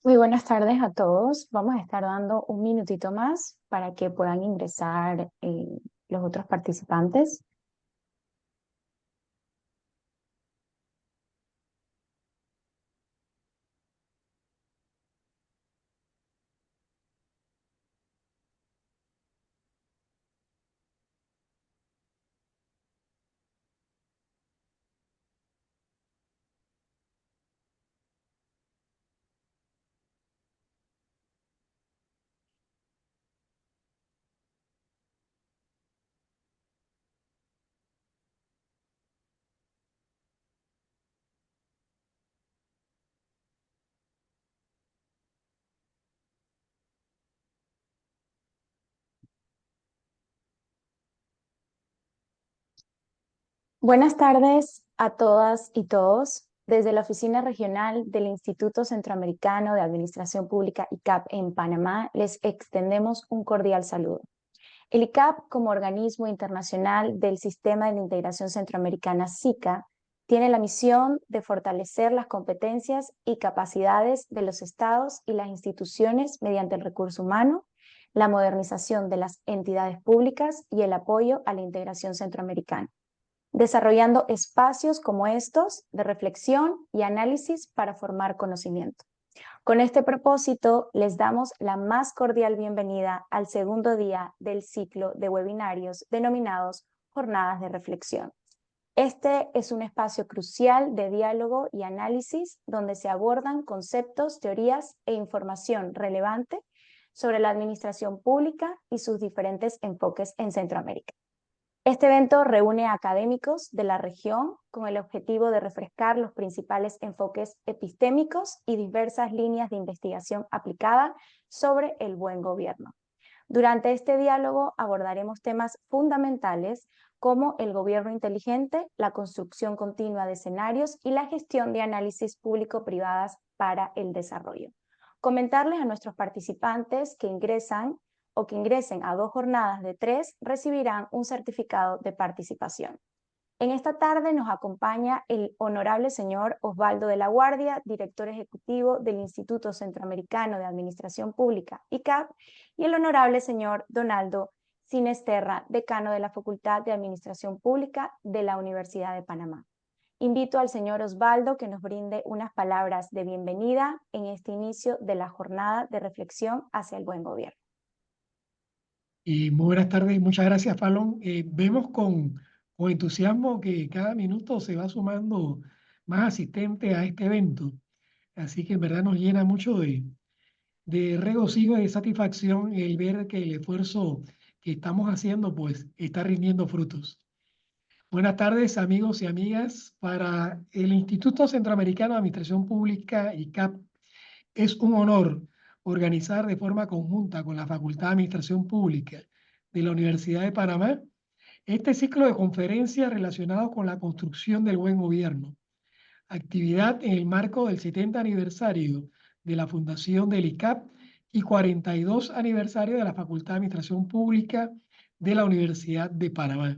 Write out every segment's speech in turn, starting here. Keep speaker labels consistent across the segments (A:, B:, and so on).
A: Muy buenas tardes a todos. Vamos a estar dando un minutito más para que puedan ingresar los otros participantes. Buenas tardes a todas y todos. Desde la Oficina Regional del Instituto Centroamericano de Administración Pública ICAP en Panamá, les extendemos un cordial saludo. El ICAP, como organismo internacional del Sistema de Integración Centroamericana SICA, tiene la misión de fortalecer las competencias y capacidades de los estados y las instituciones mediante el recurso humano, la modernización de las entidades públicas y el apoyo a la integración centroamericana, desarrollando espacios como estos de reflexión y análisis para formar conocimiento. Con este propósito, les damos la más cordial bienvenida al segundo día del ciclo de webinarios denominados Jornadas de Reflexión. Este es un espacio crucial de diálogo y análisis donde se abordan conceptos, teorías e información relevante sobre la administración pública y sus diferentes enfoques en Centroamérica. Este evento reúne a académicos de la región con el objetivo de refrescar los principales enfoques epistémicos y diversas líneas de investigación aplicada sobre el buen gobierno. Durante este diálogo abordaremos temas fundamentales como el gobierno inteligente, la construcción continua de escenarios y la gestión de análisis público-privadas para el desarrollo. Comentarles a nuestros participantes que ingresan o que ingresen a 2 jornadas de 3 recibirán un certificado de participación. En esta tarde nos acompaña el honorable señor Osvaldo de la Guardia, director ejecutivo del Instituto Centroamericano de Administración Pública, ICAP, y el honorable señor Donaldo Sinesterra, decano de la Facultad de Administración Pública de la Universidad de Panamá. Invito al señor Osvaldo que nos brinde unas palabras de bienvenida en este inicio de la jornada de reflexión hacia el buen gobierno.
B: Muy buenas tardes, muchas gracias, Falón. Vemos con entusiasmo que cada minuto se va sumando más asistentes a este evento, así que en verdad nos llena mucho de regocijo y de satisfacción el ver que el esfuerzo que estamos haciendo pues está rindiendo frutos. Buenas tardes, amigos y amigas. Para el Instituto Centroamericano de Administración Pública, ICAP, es un honor organizar de forma conjunta con la Facultad de Administración Pública de la Universidad de Panamá este ciclo de conferencias relacionados con la construcción del buen gobierno, actividad en el marco del 70 aniversario de la fundación del ICAP y 42 aniversario de la Facultad de Administración Pública de la Universidad de Panamá.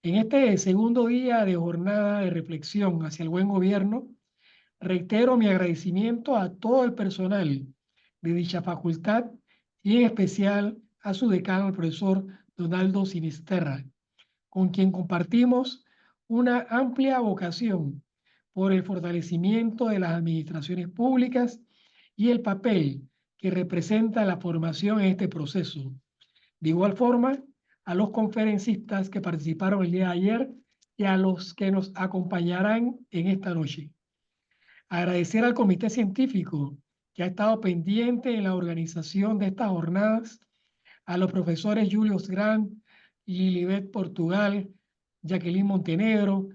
B: En este segundo día de jornada de reflexión hacia el buen gobierno, reitero mi agradecimiento a todo el personal de dicha facultad y en especial a su decano, el profesor Donaldo Sinisterra, con quien compartimos una amplia vocación por el fortalecimiento de las administraciones públicas y el papel que representa la formación en este proceso. De igual forma, a los conferencistas que participaron el día de ayer y a los que nos acompañarán en esta noche. Agradecer al comité científico que ha estado pendiente en la organización de estas jornadas, a los profesores Julius Grant, Lilibet Portugal, Jacqueline Montenegro,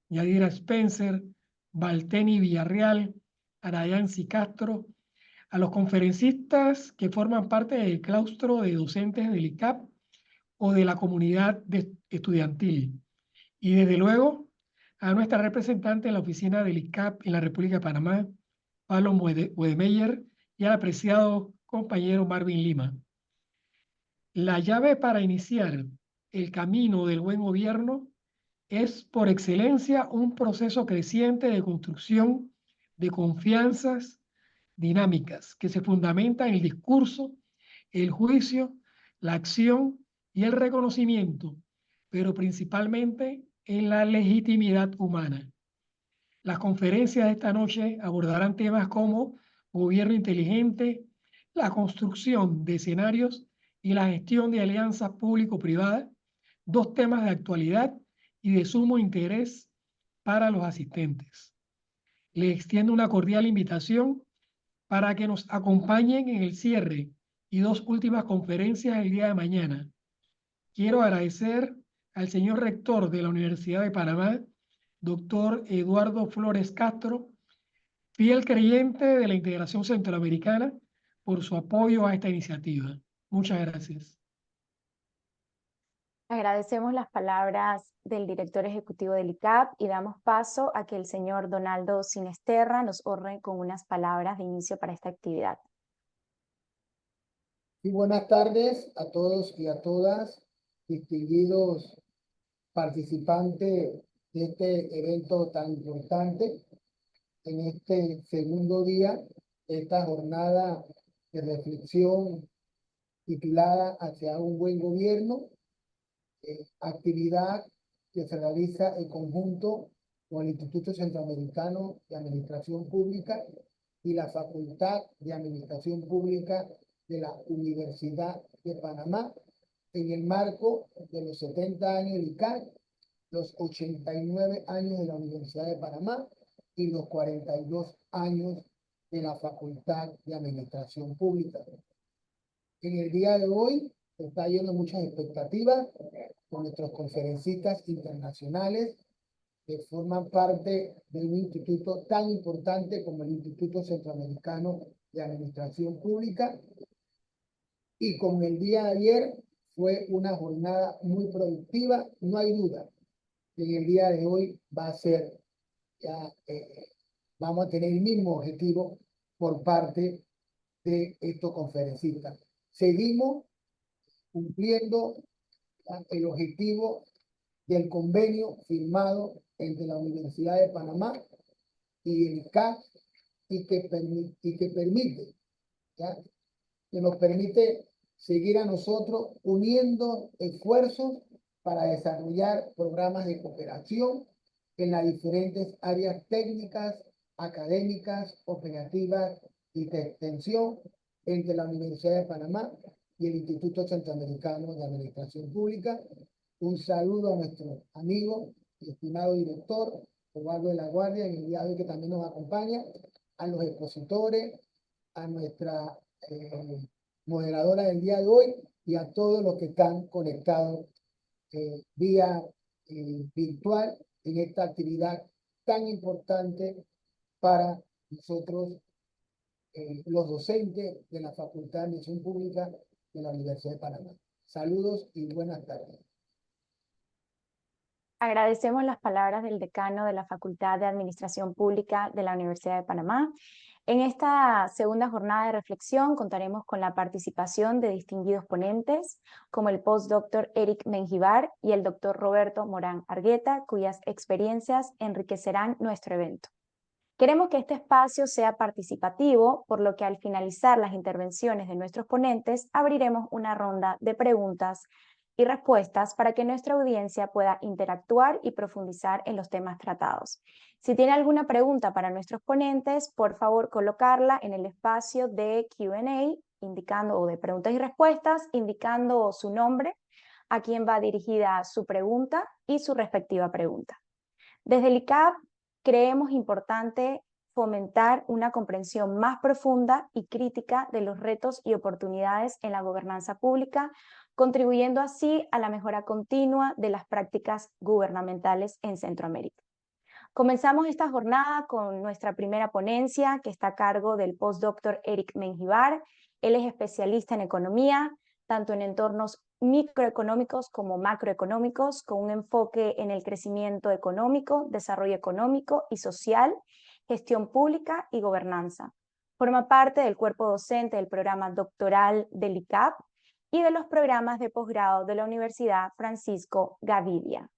B: Yadira Spencer, Valteni Villarreal, Arayansi Castro, a los conferencistas que forman parte del claustro de docentes del ICAP o de la comunidad estudiantil. Y desde luego, a nuestra representante en la oficina del ICAP en la República de Panamá, Pablo Wedemeyer, y al apreciado compañero Marvin Lima. La llave para iniciar el camino del buen gobierno es por excelencia un proceso creciente de construcción de confianzas, dinámicas que se fundamentan en el discurso, el juicio, la acción y el reconocimiento, pero principalmente en la legitimidad humana. Las conferencias de esta noche abordarán temas como gobierno inteligente, la construcción de escenarios y la gestión de alianzas público-privadas, dos temas de actualidad y de sumo interés para los asistentes. Les extiendo una cordial invitación para que nos acompañen en el cierre y dos últimas conferencias el día de mañana. Quiero agradecer al señor rector de la Universidad de Panamá, doctor Eduardo Flores Castro, fiel creyente de la integración centroamericana, por su apoyo a esta iniciativa. Muchas gracias.
A: Agradecemos las palabras del director ejecutivo del ICAP y damos paso a que el señor Donaldo Sinesterra nos honre con unas palabras de inicio para esta actividad.
C: Y buenas tardes a todos y a todas, distinguidos participantes de este evento tan importante en este segundo día, esta jornada de reflexión titulada Hacia un buen gobierno, actividad que se realiza en conjunto con el Instituto Centroamericano de Administración Pública y la Facultad de Administración Pública de la Universidad de Panamá, en el marco de los 70 años del ICAP, los 89 años de la Universidad de Panamá y los 42 años de la Facultad de Administración Pública. En el día de hoy está lleno de muchas expectativas con nuestros conferencistas internacionales que forman parte de un instituto tan importante como el Instituto Centroamericano de Administración Pública. Y como el día de ayer fue una jornada muy productiva, no hay duda que en el día de hoy va a ser, ya vamos a tener el mismo objetivo por parte de estos conferencistas. Seguimos cumpliendo el objetivo del convenio firmado entre la Universidad de Panamá y el ICAP y que permite, ¿ya? Que nos permite seguir a nosotros uniendo esfuerzos para desarrollar programas de cooperación en las diferentes áreas técnicas, académicas, operativas y de extensión entre la Universidad de Panamá y el Instituto Centroamericano de Administración Pública. Un saludo a nuestro amigo y estimado director, Osvaldo de la Guardia, en el día de hoy que también nos acompaña, a los expositores, a nuestra moderadora del día de hoy y a todos los que están conectados vía virtual en esta actividad tan importante para nosotros, los docentes de la Facultad de Administración Pública de la Universidad de Panamá. Saludos y buenas tardes.
A: Agradecemos las palabras del decano de la Facultad de Administración Pública de la Universidad de Panamá. En esta segunda jornada de reflexión contaremos con la participación de distinguidos ponentes, como el postdoctor Eric Menjivar y el doctor Roberto Morán Argueta, cuyas experiencias enriquecerán nuestro evento. Queremos que este espacio sea participativo, por lo que al finalizar las intervenciones de nuestros ponentes, abriremos una ronda de preguntas y respuestas para que nuestra audiencia pueda interactuar y profundizar en los temas tratados. Si tiene alguna pregunta para nuestros ponentes, por favor colocarla en el espacio de Q&A, indicando, o de preguntas y respuestas, indicando su nombre, a quién va dirigida su pregunta y su respectiva pregunta. Desde el ICAP creemos importante fomentar una comprensión más profunda y crítica de los retos y oportunidades en la gobernanza pública, contribuyendo así a la mejora continua de las prácticas gubernamentales en Centroamérica. Comenzamos esta jornada con nuestra primera ponencia, que está a cargo del postdoctor Eric Menjivar. Él es especialista en economía, tanto en entornos microeconómicos como macroeconómicos, con un enfoque en el crecimiento económico, desarrollo económico y social, gestión pública y gobernanza. Forma parte del cuerpo docente del programa doctoral del ICAP y de los programas de posgrado de la Universidad Francisco Gavidia.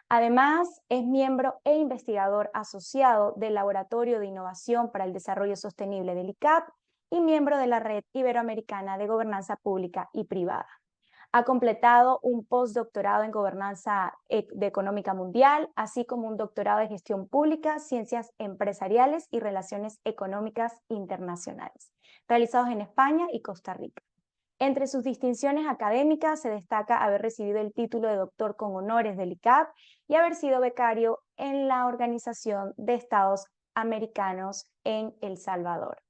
A: Además, es miembro e investigador asociado del Laboratorio de Innovación para el Desarrollo Sostenible del ICAP y miembro de la Red Iberoamericana de Gobernanza Pública y Privada. Ha completado un postdoctorado en Gobernanza Económica Mundial, así como un doctorado de Gestión Pública, Ciencias Empresariales y Relaciones Económicas Internacionales, realizados en España y Costa Rica. Entre sus distinciones académicas se destaca haber recibido el título de doctor con honores del ICAP y haber sido becario en la Organización de Estados Americanos en El Salvador.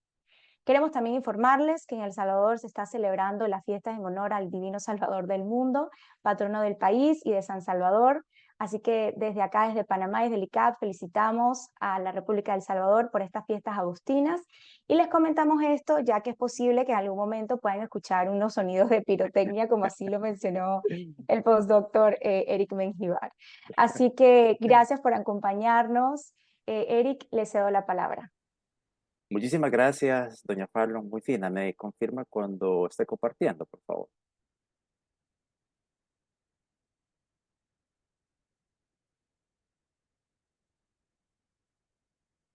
A: Queremos también informarles que en El Salvador se está celebrando las fiestas en honor al Divino Salvador del mundo, patrono del país y de San Salvador. Así que desde acá, desde Panamá y desde el ICAP, felicitamos a la República del Salvador por estas fiestas agustinas y les comentamos esto ya que es posible que en algún momento puedan escuchar unos sonidos de pirotecnia, como así lo mencionó el postdoctor Eric Menjivar. Así que gracias por acompañarnos. Eric, le cedo la palabra.
D: Muchísimas gracias, doña Fallon. Muy fina. Me confirma cuando esté compartiendo, por favor.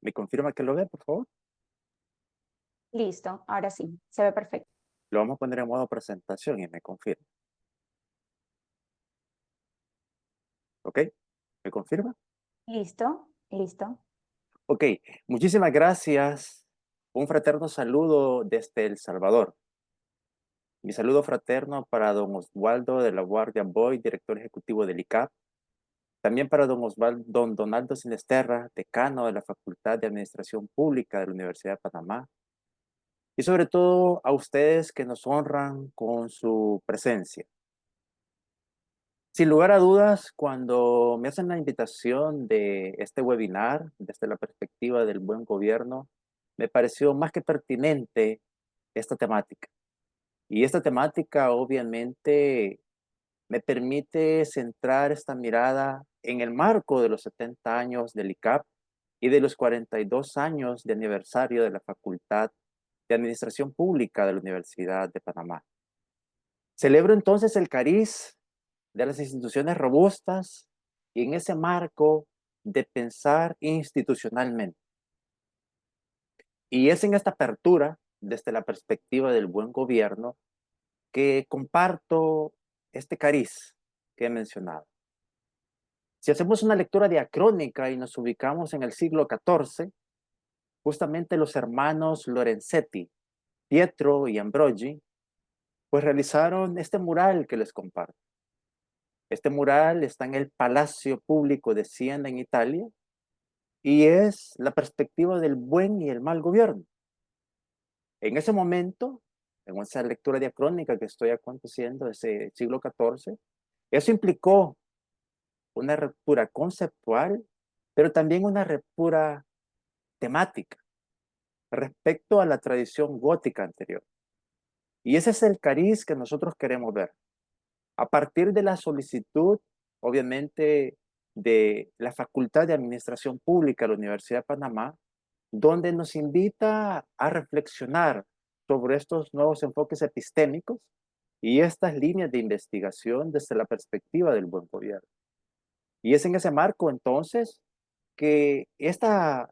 D: ¿Me confirma que lo ve, por favor?
A: Listo, ahora sí, se ve perfecto.
D: Lo vamos a poner en modo presentación y me confirma. ¿Ok? ¿Me confirma?
A: Listo, listo.
D: Ok, muchísimas gracias. Un fraterno saludo desde El Salvador. Mi saludo fraterno para don Oswaldo de la Guardia Boy, director ejecutivo del ICAP. También para don Donaldo Sinesterra, decano de la Facultad de Administración Pública de la Universidad de Panamá. Y sobre todo a ustedes que nos honran con su presencia. Sin lugar a dudas, cuando me hacen la invitación de este webinar, desde la perspectiva del buen gobierno, me pareció más que pertinente esta temática. Y esta temática obviamente me permite centrar esta mirada en el marco de los 70 años del ICAP y de los 42 años de aniversario de la Facultad de Administración Pública de la Universidad de Panamá. Celebro entonces el cariz de las instituciones robustas y en ese marco de pensar institucionalmente. Y es en esta apertura, desde la perspectiva del buen gobierno, que comparto este cariz que he mencionado. Si hacemos una lectura diacrónica y nos ubicamos en el siglo XIV, justamente los hermanos Lorenzetti, Pietro y Ambrogi, pues realizaron este mural que les comparto. Este mural está en el Palacio Público de Siena en Italia y es la perspectiva del buen y el mal gobierno. En ese momento, en esa lectura diacrónica que estoy aconteciendo de ese siglo XIV, eso implicó una ruptura conceptual, pero también una ruptura temática respecto a la tradición gótica anterior. Y ese es el cariz que nosotros queremos ver. A partir de la solicitud, obviamente, de la Facultad de Administración Pública de la Universidad de Panamá, donde nos invita a reflexionar sobre estos nuevos enfoques epistémicos y estas líneas de investigación desde la perspectiva del buen gobierno. Y es en ese marco, entonces, que esta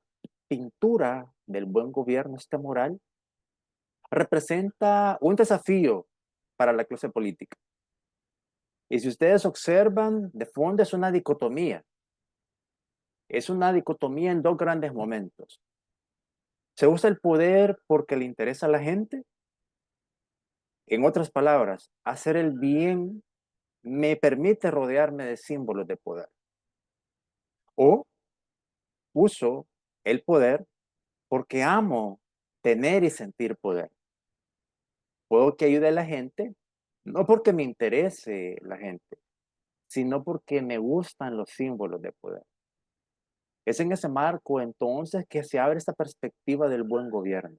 D: pintura del buen gobierno, este mural, representa un desafío para la clase política. Y si ustedes observan, de fondo es una dicotomía. Es una dicotomía en dos grandes momentos. Se usa el poder porque le interesa a la gente. En otras palabras, hacer el bien me permite rodearme de símbolos de poder. O uso el poder porque amo tener y sentir poder. Puedo que ayude a la gente, no porque me interese la gente, sino porque me gustan los símbolos de poder. Es en ese marco, entonces, que se abre esta perspectiva del buen gobierno.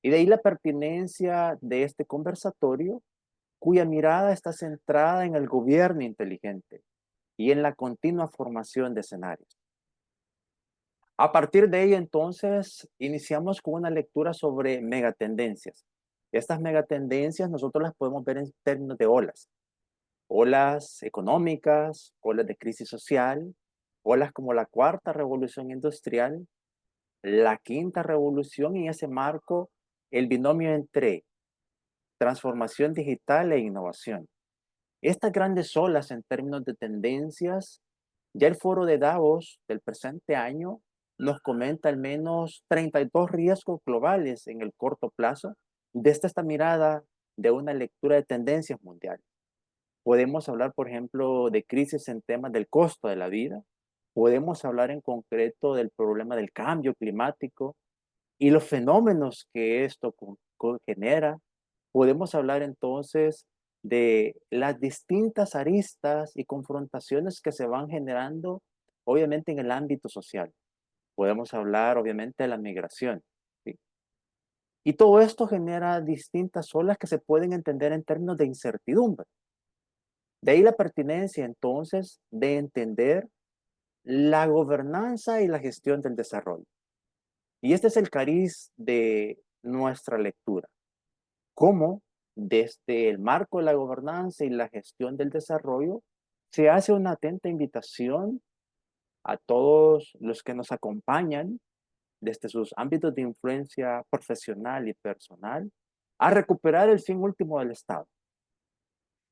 D: Y de ahí la pertinencia de este conversatorio, cuya mirada está centrada en el gobierno inteligente y en la continua formación de escenarios. A partir de ahí, entonces, iniciamos con una lectura sobre megatendencias. Estas megatendencias nosotros las podemos ver en términos de olas. olas económicas, olas de crisis social, olas como la cuarta revolución industrial, la quinta revolución, y en ese marco el binomio entre transformación digital e innovación. Estas grandes olas en términos de tendencias, ya el foro de Davos del presente año nos comenta al menos 32 riesgos globales en el corto plazo desde esta mirada de una lectura de tendencias mundiales. Podemos hablar, por ejemplo, de crisis en temas del costo de la vida. Podemos hablar en concreto del problema del cambio climático y los fenómenos que esto genera. Podemos hablar entonces de las distintas aristas y confrontaciones que se van generando, obviamente, en el ámbito social. Podemos hablar, obviamente, de la migración, ¿sí? Y todo esto genera distintas olas que se pueden entender en términos de incertidumbre. De ahí la pertinencia, entonces, de entender la gobernanza y la gestión del desarrollo. Y este es el cariz de nuestra lectura. Cómo desde el marco de la gobernanza y la gestión del desarrollo se hace una atenta invitación a todos los que nos acompañan desde sus ámbitos de influencia profesional y personal a recuperar el fin último del Estado.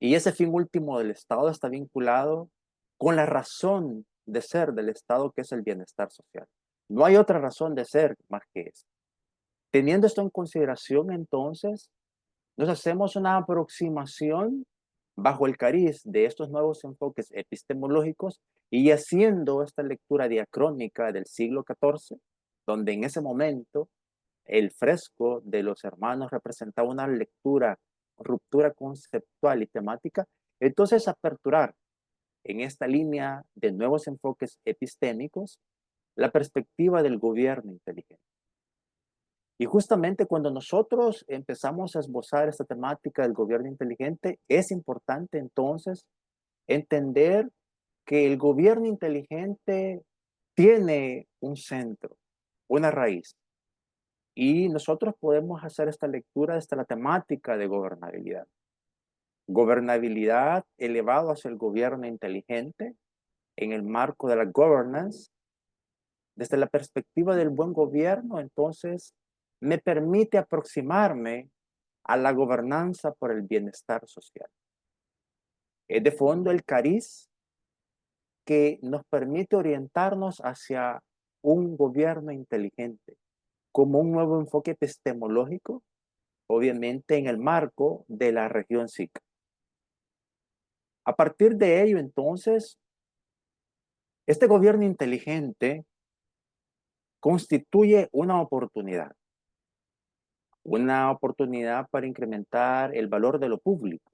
D: Y ese fin último del Estado está vinculado con la razón de ser del Estado, que es el bienestar social. No hay otra razón de ser más que esa. Teniendo esto en consideración, entonces, nos hacemos una aproximación bajo el cariz de estos nuevos enfoques epistemológicos y haciendo esta lectura diacrónica del siglo XIV, donde en ese momento el fresco de los hermanos representaba una ruptura conceptual y temática. Entonces, aperturar en esta línea de nuevos enfoques epistémicos la perspectiva del gobierno inteligente. Y justamente cuando nosotros empezamos a esbozar esta temática del gobierno inteligente, es importante entonces entender que el gobierno inteligente tiene un centro, una raíz. Y nosotros podemos hacer esta lectura desde la temática de gobernabilidad. Gobernabilidad elevado hacia el gobierno inteligente en el marco de la governance. Desde la perspectiva del buen gobierno, entonces, me permite aproximarme a la gobernanza por el bienestar social. Es de fondo el cariz que nos permite orientarnos hacia un gobierno inteligente, como un nuevo enfoque epistemológico, obviamente en el marco de la región SIC. A partir de ello, entonces, este gobierno inteligente constituye una oportunidad para incrementar el valor de lo público.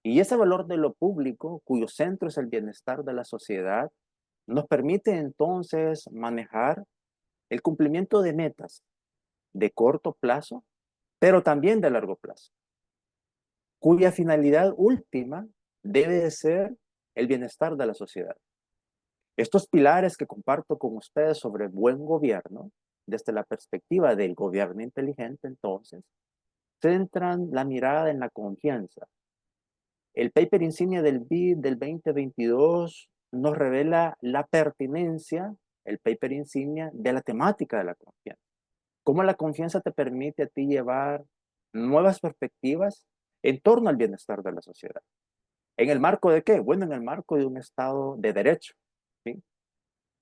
D: Y ese valor de lo público, cuyo centro es el bienestar de la sociedad, nos permite entonces manejar el cumplimiento de metas de corto plazo, pero también de largo plazo, cuya finalidad última debe de ser el bienestar de la sociedad. Estos pilares que comparto con ustedes sobre buen gobierno, desde la perspectiva del gobierno inteligente, entonces, centran la mirada en la confianza. El paper insignia del BID del 2022 nos revela la pertinencia, el paper insignia, de la temática de la confianza. Cómo la confianza te permite a ti llevar nuevas perspectivas en torno al bienestar de la sociedad. ¿En el marco de qué? Bueno, en el marco de un Estado de derecho, ¿sí?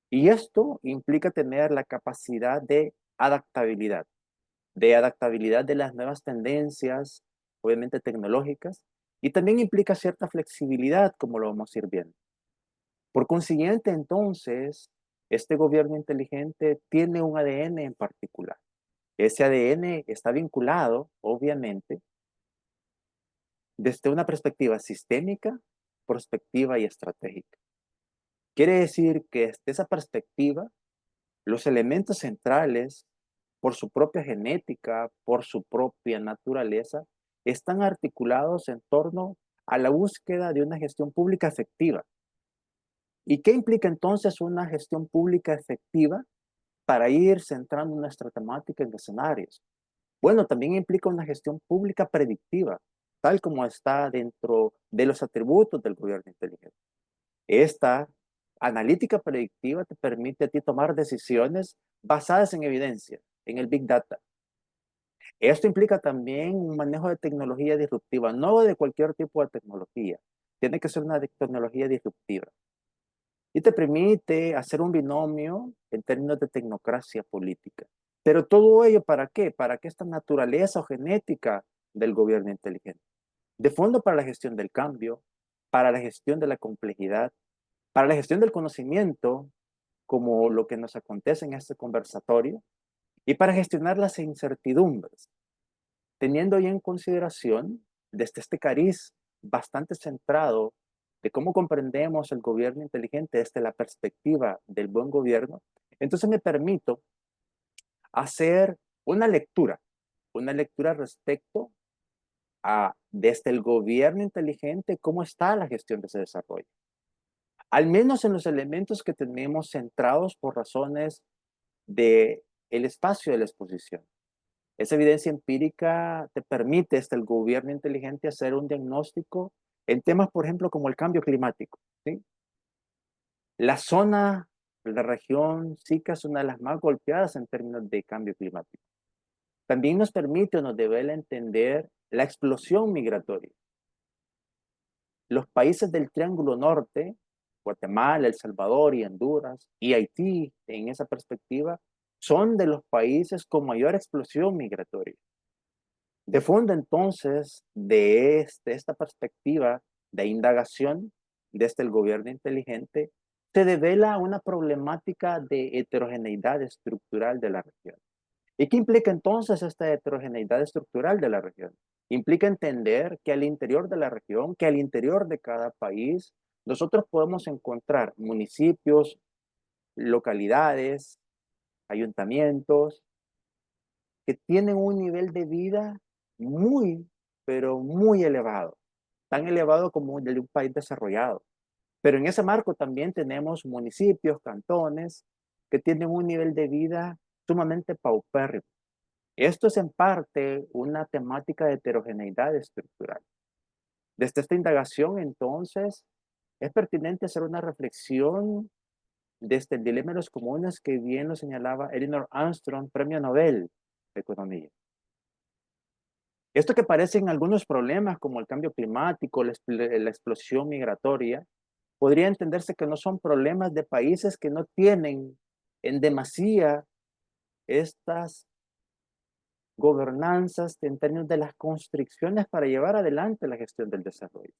D: Y esto implica tener la capacidad de adaptabilidad de las nuevas tendencias, obviamente tecnológicas, y también implica cierta flexibilidad, como lo vamos a ir viendo. Por consiguiente, entonces, este gobierno inteligente tiene un ADN en particular. Ese ADN está vinculado, obviamente, desde una perspectiva sistémica, prospectiva y estratégica. Quiere decir que desde esa perspectiva, los elementos centrales, por su propia genética, por su propia naturaleza, están articulados en torno a la búsqueda de una gestión pública efectiva. ¿Y qué implica entonces una gestión pública efectiva para ir centrando nuestra temática en escenarios? Bueno, también implica una gestión pública predictiva. tal como está dentro de los atributos del gobierno inteligente. Esta analítica predictiva te permite a ti tomar decisiones basadas en evidencia, en el Big Data. Esto implica también un manejo de tecnología disruptiva, no de cualquier tipo de tecnología. Tiene que ser una tecnología disruptiva. Y te permite hacer un binomio en términos de tecnocracia política. Pero todo ello, ¿para qué? Para que esta naturaleza o genética del gobierno inteligente. De fondo para la gestión del cambio, para la gestión de la complejidad, para la gestión del conocimiento, como lo que nos acontece en este conversatorio, y para gestionar las incertidumbres, teniendo ya en consideración desde este cariz bastante centrado de cómo comprendemos el gobierno inteligente desde la perspectiva del buen gobierno, entonces me permito hacer una lectura respecto a desde el gobierno inteligente, cómo está la gestión de ese desarrollo. Al menos en los elementos que tenemos centrados por razones de el espacio de la exposición. Esa evidencia empírica te permite el gobierno inteligente hacer un diagnóstico en temas, por ejemplo, como el cambio climático, ¿sí? La zona, la región SICA es una de las más golpeadas en términos de cambio climático. También nos permite o nos devela entender la explosión migratoria. Los países del Triángulo Norte, Guatemala, El Salvador y Honduras, y Haití, en esa perspectiva, son de los países con mayor explosión migratoria. De fondo, entonces, de esta perspectiva de indagación desde el gobierno inteligente, se devela una problemática de heterogeneidad estructural de la región. ¿Y qué implica entonces esta heterogeneidad estructural de la región? Implica entender que al interior de la región, que al interior de cada país, nosotros podemos encontrar municipios, localidades, ayuntamientos, que tienen un nivel de vida muy, pero muy elevado, tan elevado como el de un país desarrollado. Pero en ese marco también tenemos municipios, cantones, que tienen un nivel de vida sumamente paupérrimo. Esto es en parte una temática de heterogeneidad estructural. Desde esta indagación, entonces, es pertinente hacer una reflexión desde el dilema de los comunes que bien lo señalaba Elinor Armstrong, premio Nobel de Economía. Esto que parecen algunos problemas como el cambio climático, la explosión migratoria, podría entenderse que no son problemas de países que no tienen en demasía estas gobernanzas en términos de las constricciones para llevar adelante la gestión del desarrollo.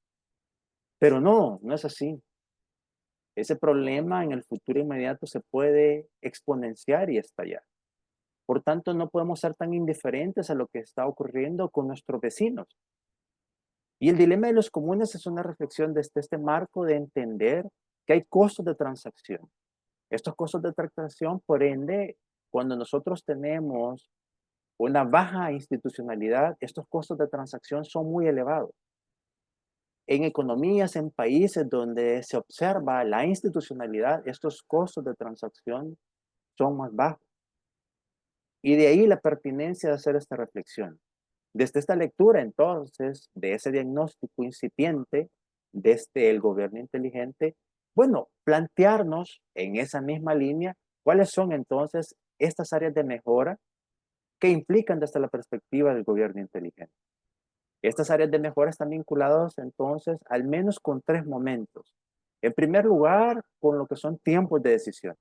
D: Pero no, no es así. Ese problema en el futuro inmediato se puede exponenciar y estallar. Por tanto, no podemos ser tan indiferentes a lo que está ocurriendo con nuestros vecinos. Y el dilema de los comunes es una reflexión desde este marco de entender que hay costos de transacción. Estos costos de transacción, por ende, cuando nosotros tenemos una baja institucionalidad, estos costos de transacción son muy elevados. En economías, en países donde se observa la institucionalidad, estos costos de transacción son más bajos. Y de ahí la pertinencia de hacer esta reflexión. Desde esta lectura, entonces, de ese diagnóstico incipiente, desde el gobierno inteligente, bueno, plantearnos en esa misma línea cuáles son entonces estas áreas de mejora que implican desde la perspectiva del gobierno inteligente. Estas áreas de mejora están vinculadas entonces al menos con tres momentos. En primer lugar, con lo que son tiempos de decisión.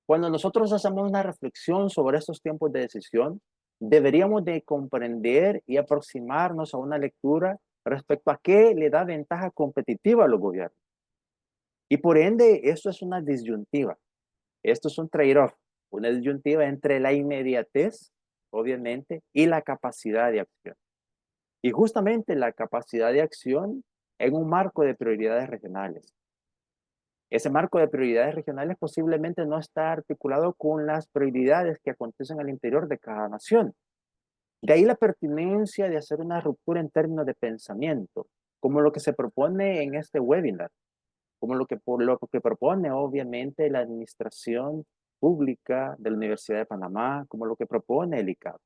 D: Cuando nosotros hacemos una reflexión sobre estos tiempos de decisión, deberíamos de comprender y aproximarnos a una lectura respecto a qué le da ventaja competitiva a los gobiernos. Y por ende, esto es una disyuntiva. Esto es un trade-off, una disyuntiva entre la inmediatez, obviamente, y la capacidad de acción. Y justamente la capacidad de acción en un marco de prioridades regionales. Ese marco de prioridades regionales posiblemente no está articulado con las prioridades que acontecen al interior de cada nación. De ahí la pertinencia de hacer una ruptura en términos de pensamiento, como lo que se propone en este webinar, como lo que propone obviamente la administración pública de la Universidad de Panamá, como lo que propone el ICAP.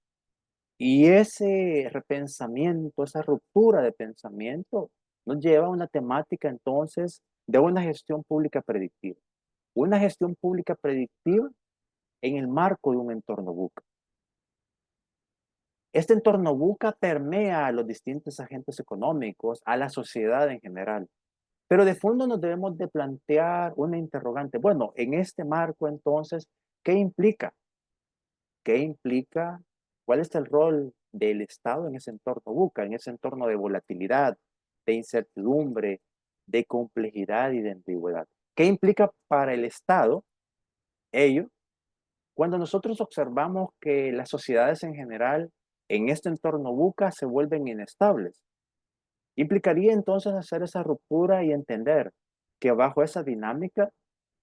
D: Y ese repensamiento, esa ruptura de pensamiento, nos lleva a una temática entonces de una gestión pública predictiva. Una gestión pública predictiva en el marco de un entorno buca. Este entorno buca permea a los distintos agentes económicos, a la sociedad en general. Pero de fondo nos debemos de plantear una interrogante. Bueno, en este marco entonces, ¿qué implica? ¿Qué implica? ¿Cuál es el rol del Estado en ese entorno buca, en ese entorno de volatilidad, de incertidumbre, de complejidad y de ambigüedad? ¿Qué implica para el Estado ello? Cuando nosotros observamos que las sociedades en general en este entorno buca se vuelven inestables, implicaría entonces hacer esa ruptura y entender que bajo esa dinámica,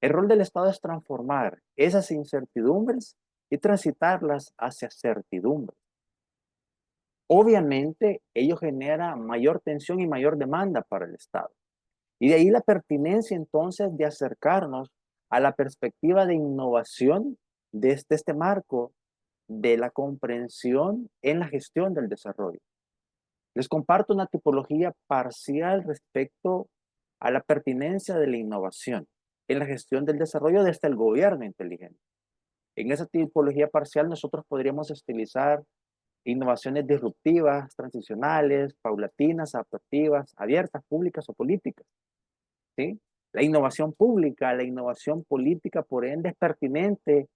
D: el rol del Estado es transformar esas incertidumbres y transitarlas hacia certidumbres. Obviamente, ello genera mayor tensión y mayor demanda para el Estado. Y de ahí la pertinencia entonces de acercarnos a la perspectiva de innovación desde este marco de la comprensión en la gestión del desarrollo. Les comparto una tipología parcial respecto a la pertinencia de la innovación en la gestión del desarrollo desde el gobierno inteligente. En esa tipología parcial nosotros podríamos estilizar innovaciones disruptivas, transicionales, paulatinas, adaptativas, abiertas, públicas o políticas. ¿Sí? La innovación política, por ende, es pertinente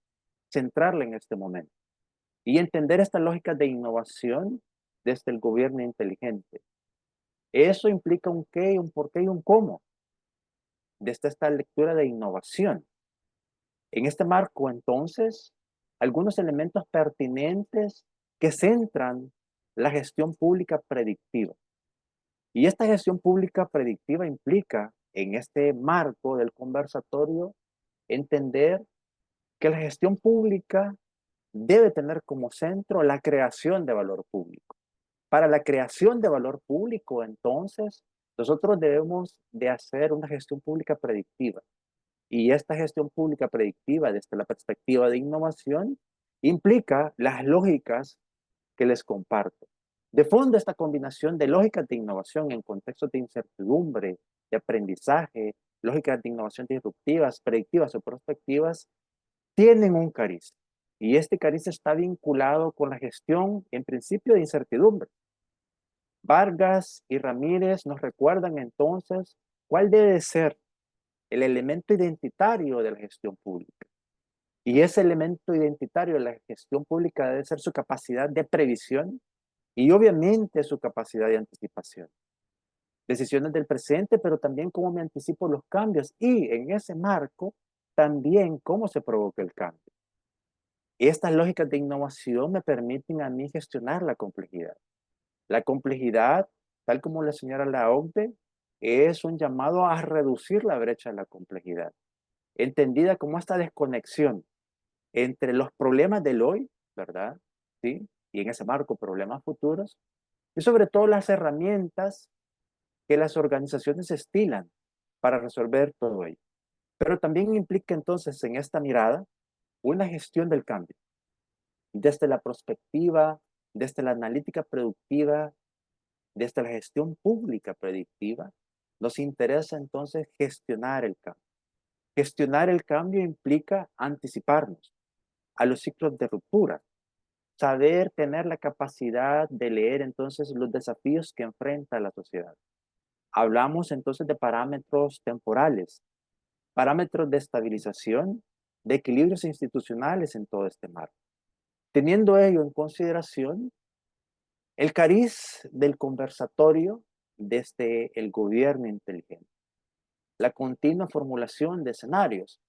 D: centrarla en este momento y entender esta lógica de innovación desde el gobierno inteligente. Eso implica un qué, un por qué y un cómo, desde esta lectura de innovación. En este marco, entonces, algunos elementos pertinentes que centran la gestión pública predictiva. Y esta gestión pública predictiva implica, en este marco del conversatorio, entender que la gestión pública debe tener como centro la creación de valor público. Para la creación de valor público, entonces, nosotros debemos de hacer una gestión pública predictiva. Y esta gestión pública predictiva, desde la perspectiva de innovación, implica las lógicas que les comparto. De fondo, esta combinación de lógicas de innovación en contextos de incertidumbre, de aprendizaje, lógicas de innovación disruptivas, predictivas o prospectivas, tienen un cariz. Y este cariz está vinculado con la gestión, en principio, de incertidumbre. Vargas y Ramírez nos recuerdan entonces cuál debe ser el elemento identitario de la gestión pública. Y ese elemento identitario de la gestión pública debe ser su capacidad de previsión y obviamente su capacidad de anticipación. Decisiones del presente, pero también cómo me anticipo los cambios y en ese marco también cómo se provoca el cambio. Estas lógicas de innovación me permiten a mí gestionar la complejidad. La complejidad, tal como la señora la OCDE, es un llamado a reducir la brecha de la complejidad, entendida como esta desconexión entre los problemas del hoy, ¿verdad? ¿Sí? Y en ese marco, problemas futuros, y sobre todo las herramientas que las organizaciones estilan para resolver todo ello. Pero también implica entonces en esta mirada una gestión del cambio, desde la perspectiva, desde la analítica productiva, desde la gestión pública predictiva, nos interesa entonces gestionar el cambio. Gestionar el cambio implica anticiparnos a los ciclos de ruptura, saber tener la capacidad de leer entonces los desafíos que enfrenta la sociedad. Hablamos entonces de parámetros temporales, parámetros de estabilización, de equilibrios institucionales en todo este marco. Teniendo ello en consideración, el cariz del conversatorio desde el gobierno inteligente, la continua formulación de escenarios.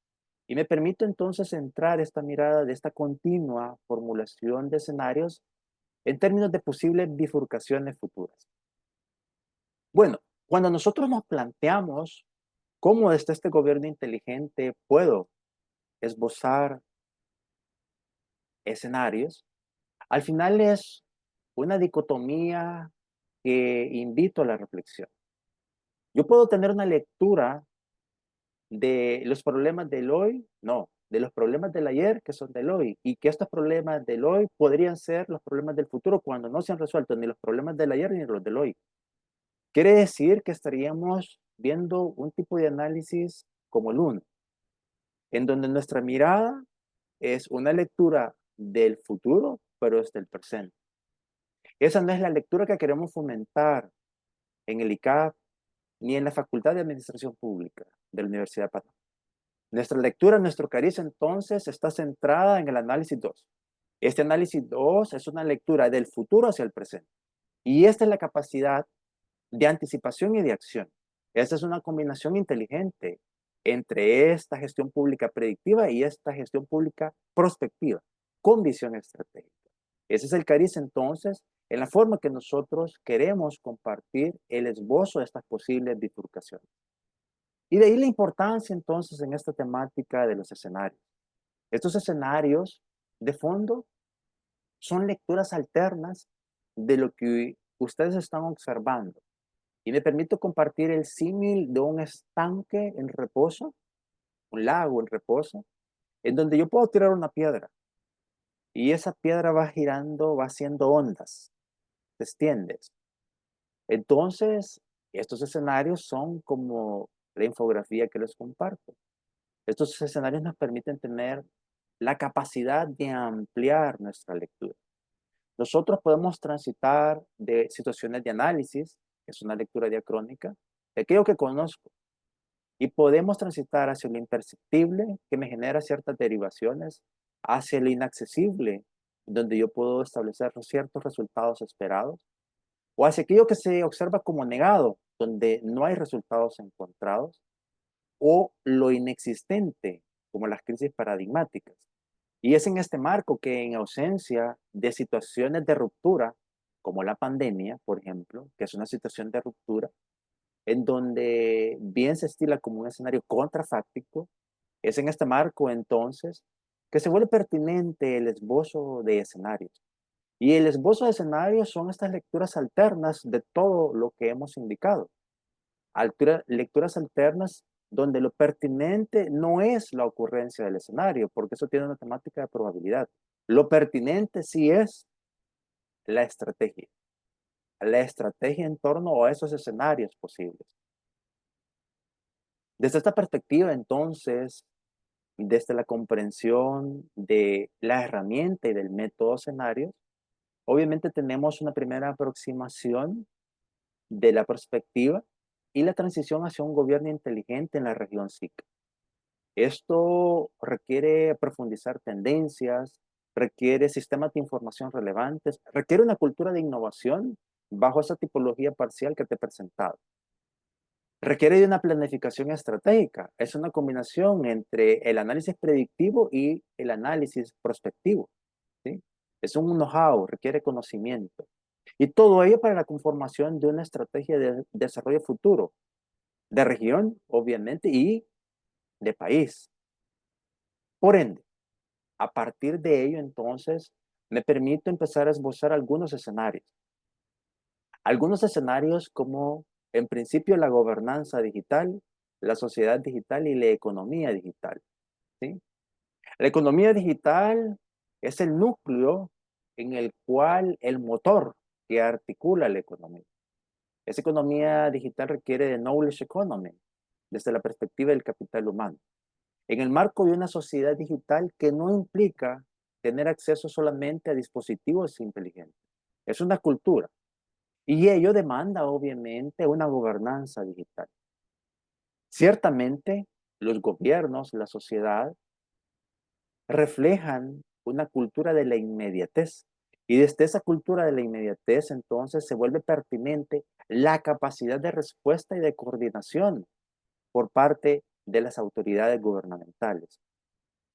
D: Y me permito entonces centrar esta mirada de esta continua formulación de escenarios en términos de posibles bifurcaciones futuras. Bueno, cuando nosotros nos planteamos cómo desde este gobierno inteligente puedo esbozar escenarios, al final es una dicotomía que invito a la reflexión. Yo puedo tener una lectura de los problemas del hoy, no, de los problemas del ayer que son del hoy, y que estos problemas del hoy podrían ser los problemas del futuro cuando no se han resuelto ni los problemas del ayer ni los del hoy. Quiere decir que estaríamos viendo un tipo de análisis como el uno, en donde nuestra mirada es una lectura del futuro, pero es del presente. Esa no es la lectura que queremos fomentar en el ICAP ni en la Facultad de Administración Pública de la Universidad de Panamá. Nuestra lectura, nuestro cariz, entonces, está centrada en el análisis 2. Este análisis 2 es una lectura del futuro hacia el presente. Y esta es la capacidad de anticipación y de acción. Esta es una combinación inteligente entre esta gestión pública predictiva y esta gestión pública prospectiva, con visión estratégica. Ese es el cariz, entonces, en la forma que nosotros queremos compartir el esbozo de estas posibles bifurcaciones. Y de ahí la importancia, entonces, en esta temática de los escenarios. Estos escenarios, de fondo, son lecturas alternas de lo que ustedes están observando. Y me permito compartir el símil de un estanque en reposo, un lago en reposo, en donde yo puedo tirar una piedra. Y esa piedra va girando, va haciendo ondas, se extiende. Entonces, estos escenarios son como la infografía que les comparto. Estos escenarios nos permiten tener la capacidad de ampliar nuestra lectura. Nosotros podemos transitar de situaciones de análisis, que es una lectura diacrónica, de aquello que conozco, y podemos transitar hacia lo imperceptible, que me genera ciertas derivaciones, hacia lo inaccesible, donde yo puedo establecer ciertos resultados esperados, o hacia aquello que se observa como negado, donde no hay resultados encontrados, o lo inexistente, como las crisis paradigmáticas. Y es en este marco que, en ausencia de situaciones de ruptura, como la pandemia, por ejemplo, que es una situación de ruptura, en donde bien se estila como un escenario contrafáctico, es en este marco, entonces, que se vuelve pertinente el esbozo de escenarios. Y el esbozo de escenarios son estas lecturas alternas de todo lo que hemos indicado. Lecturas alternas donde lo pertinente no es la ocurrencia del escenario, porque eso tiene una temática de probabilidad. Lo pertinente sí es la estrategia en torno a esos escenarios posibles. Desde esta perspectiva, entonces, desde la comprensión de la herramienta y del método escenarios, obviamente tenemos una primera aproximación de la perspectiva y la transición hacia un gobierno inteligente en la región SIC. Esto requiere profundizar tendencias, requiere sistemas de información relevantes, requiere una cultura de innovación bajo esa tipología parcial que te he presentado. Requiere de una planificación estratégica. Es una combinación entre el análisis predictivo y el análisis prospectivo, ¿sí? Es un know-how, requiere conocimiento. Y todo ello para la conformación de una estrategia de desarrollo futuro, de región, obviamente, y de país. Por ende, a partir de ello, entonces, me permito empezar a esbozar algunos escenarios. Algunos escenarios como, en principio, la gobernanza digital, la sociedad digital y la economía digital, ¿sí? La economía digital es el núcleo en el cual el motor que articula la economía. Esa economía digital requiere de knowledge economy, desde la perspectiva del capital humano. En el marco de una sociedad digital que no implica tener acceso solamente a dispositivos inteligentes. Es una cultura. Y ello demanda, obviamente, una gobernanza digital. Ciertamente, los gobiernos, la sociedad, reflejan una cultura de la inmediatez. Y desde esa cultura de la inmediatez, entonces, se vuelve pertinente la capacidad de respuesta y de coordinación por parte de las autoridades gubernamentales.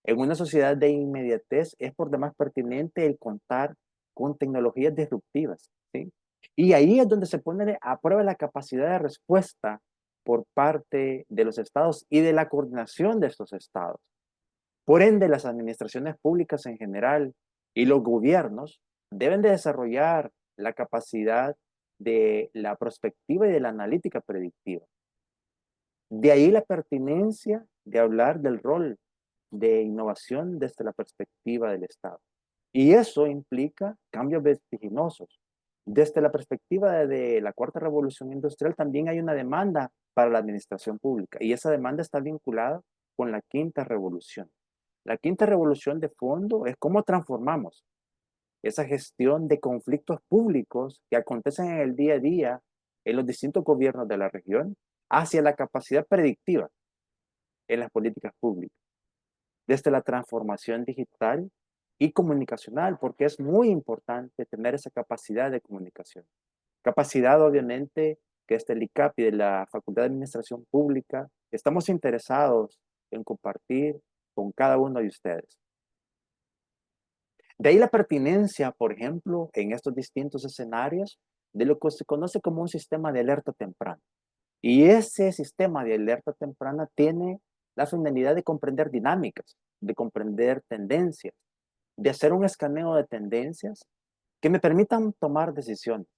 D: En una sociedad de inmediatez es por demás pertinente el contar con tecnologías disruptivas, ¿sí? Y ahí es donde se pone a prueba la capacidad de respuesta por parte de los estados y de la coordinación de estos estados. Por ende, las administraciones públicas en general y los gobiernos deben de desarrollar la capacidad de la prospectiva y de la analítica predictiva. De ahí la pertinencia de hablar del rol de innovación desde la perspectiva del Estado. Y eso implica cambios vertiginosos. Desde la perspectiva de la cuarta revolución industrial también hay una demanda para la administración pública y esa demanda está vinculada con la quinta revolución. La quinta revolución de fondo es cómo transformamos esa gestión de conflictos públicos que acontecen en el día a día en los distintos gobiernos de la región hacia la capacidad predictiva en las políticas públicas, desde la transformación digital y comunicacional, porque es muy importante tener esa capacidad de comunicación. Capacidad, obviamente, que desde el ICAP y de la Facultad de Administración Pública estamos interesados en compartir con cada uno de ustedes. De ahí la pertinencia, por ejemplo, en estos distintos escenarios de lo que se conoce como un sistema de alerta temprana. Y ese sistema de alerta temprana tiene la finalidad de comprender dinámicas, de comprender tendencias, de hacer un escaneo de tendencias que me permitan tomar decisiones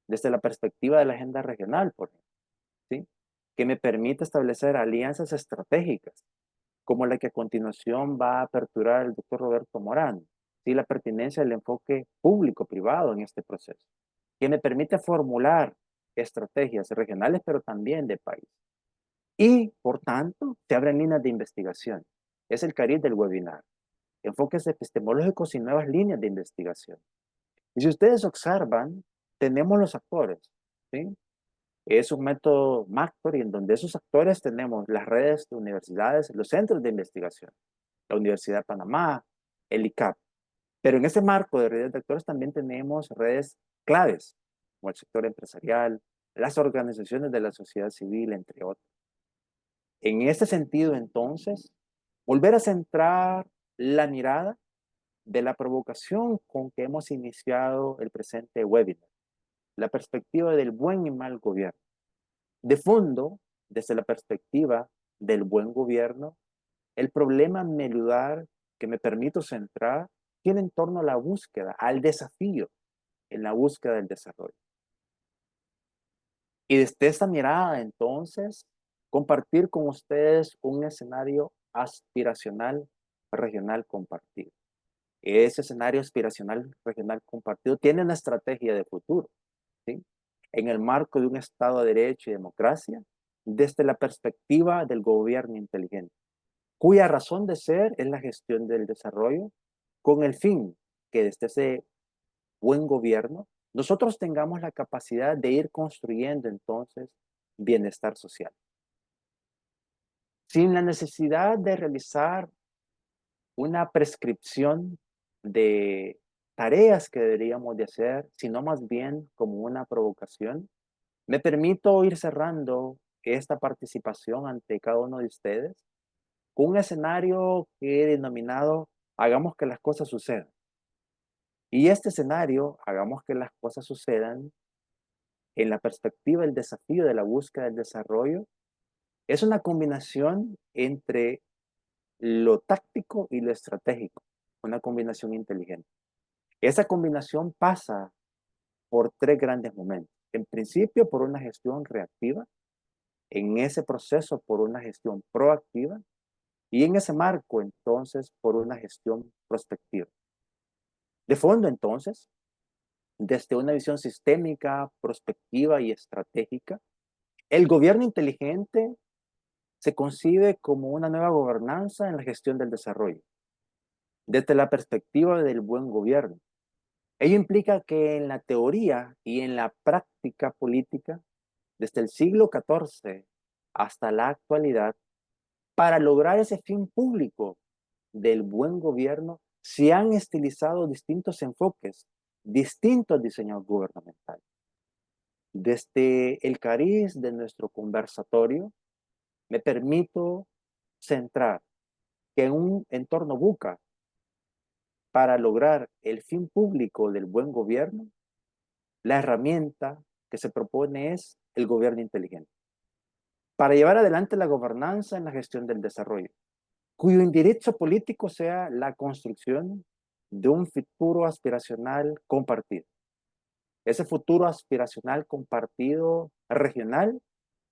D: desde la perspectiva de la agenda regional, por ejemplo, ¿sí? Que me permita establecer alianzas estratégicas, como la que a continuación va a aperturar el doctor Roberto Morán, ¿sí? La pertinencia del enfoque público-privado en este proceso, que me permite formular estrategias regionales, pero también de país. Y, por tanto, se abren líneas de investigación. Es el cariz del webinar. Enfoques epistemológicos y nuevas líneas de investigación. Y si ustedes observan, tenemos los actores, ¿sí? Es un método Mactor y en donde esos actores tenemos las redes de universidades, los centros de investigación, la Universidad de Panamá, el ICAP. Pero en ese marco de redes de actores también tenemos redes claves, como el sector empresarial, las organizaciones de la sociedad civil, entre otros. En este sentido, entonces, volver a centrar la mirada de la provocación con que hemos iniciado el presente webinar, la perspectiva del buen y mal gobierno. De fondo, desde la perspectiva del buen gobierno, el problema medular que me permito centrar tiene en torno a la búsqueda, al desafío en la búsqueda del desarrollo. Y desde esta mirada, entonces, compartir con ustedes un escenario aspiracional regional compartido. Ese escenario aspiracional regional compartido tiene una estrategia de futuro, ¿sí? En el marco de un Estado de Derecho y democracia, desde la perspectiva del gobierno inteligente, cuya razón de ser es la gestión del desarrollo, con el fin que desde ese buen gobierno nosotros tengamos la capacidad de ir construyendo entonces bienestar social. Sin la necesidad de realizar una prescripción de tareas que deberíamos de hacer, sino más bien como una provocación, me permito ir cerrando esta participación ante cada uno de ustedes con un escenario que he denominado hagamos que las cosas sucedan. Y este escenario, hagamos que las cosas sucedan, en la perspectiva del desafío de la búsqueda del desarrollo, es una combinación entre lo táctico y lo estratégico, una combinación inteligente. Esa combinación pasa por tres grandes momentos. En principio, por una gestión reactiva, en ese proceso, por una gestión proactiva, y en ese marco, entonces, por una gestión prospectiva. De fondo, entonces, desde una visión sistémica, prospectiva y estratégica, el gobierno inteligente se concibe como una nueva gobernanza en la gestión del desarrollo, desde la perspectiva del buen gobierno. Ello implica que en la teoría y en la práctica política, desde el siglo XIV hasta la actualidad, para lograr ese fin público del buen gobierno, se han estilizado distintos enfoques, distintos diseños gubernamentales. Desde el cariz de nuestro conversatorio, me permito centrar que en un entorno buca, para lograr el fin público del buen gobierno, la herramienta que se propone es el gobierno inteligente. Para llevar adelante la gobernanza en la gestión del desarrollo, cuyo indirizzo político sea la construcción de un futuro aspiracional compartido. Ese futuro aspiracional compartido regional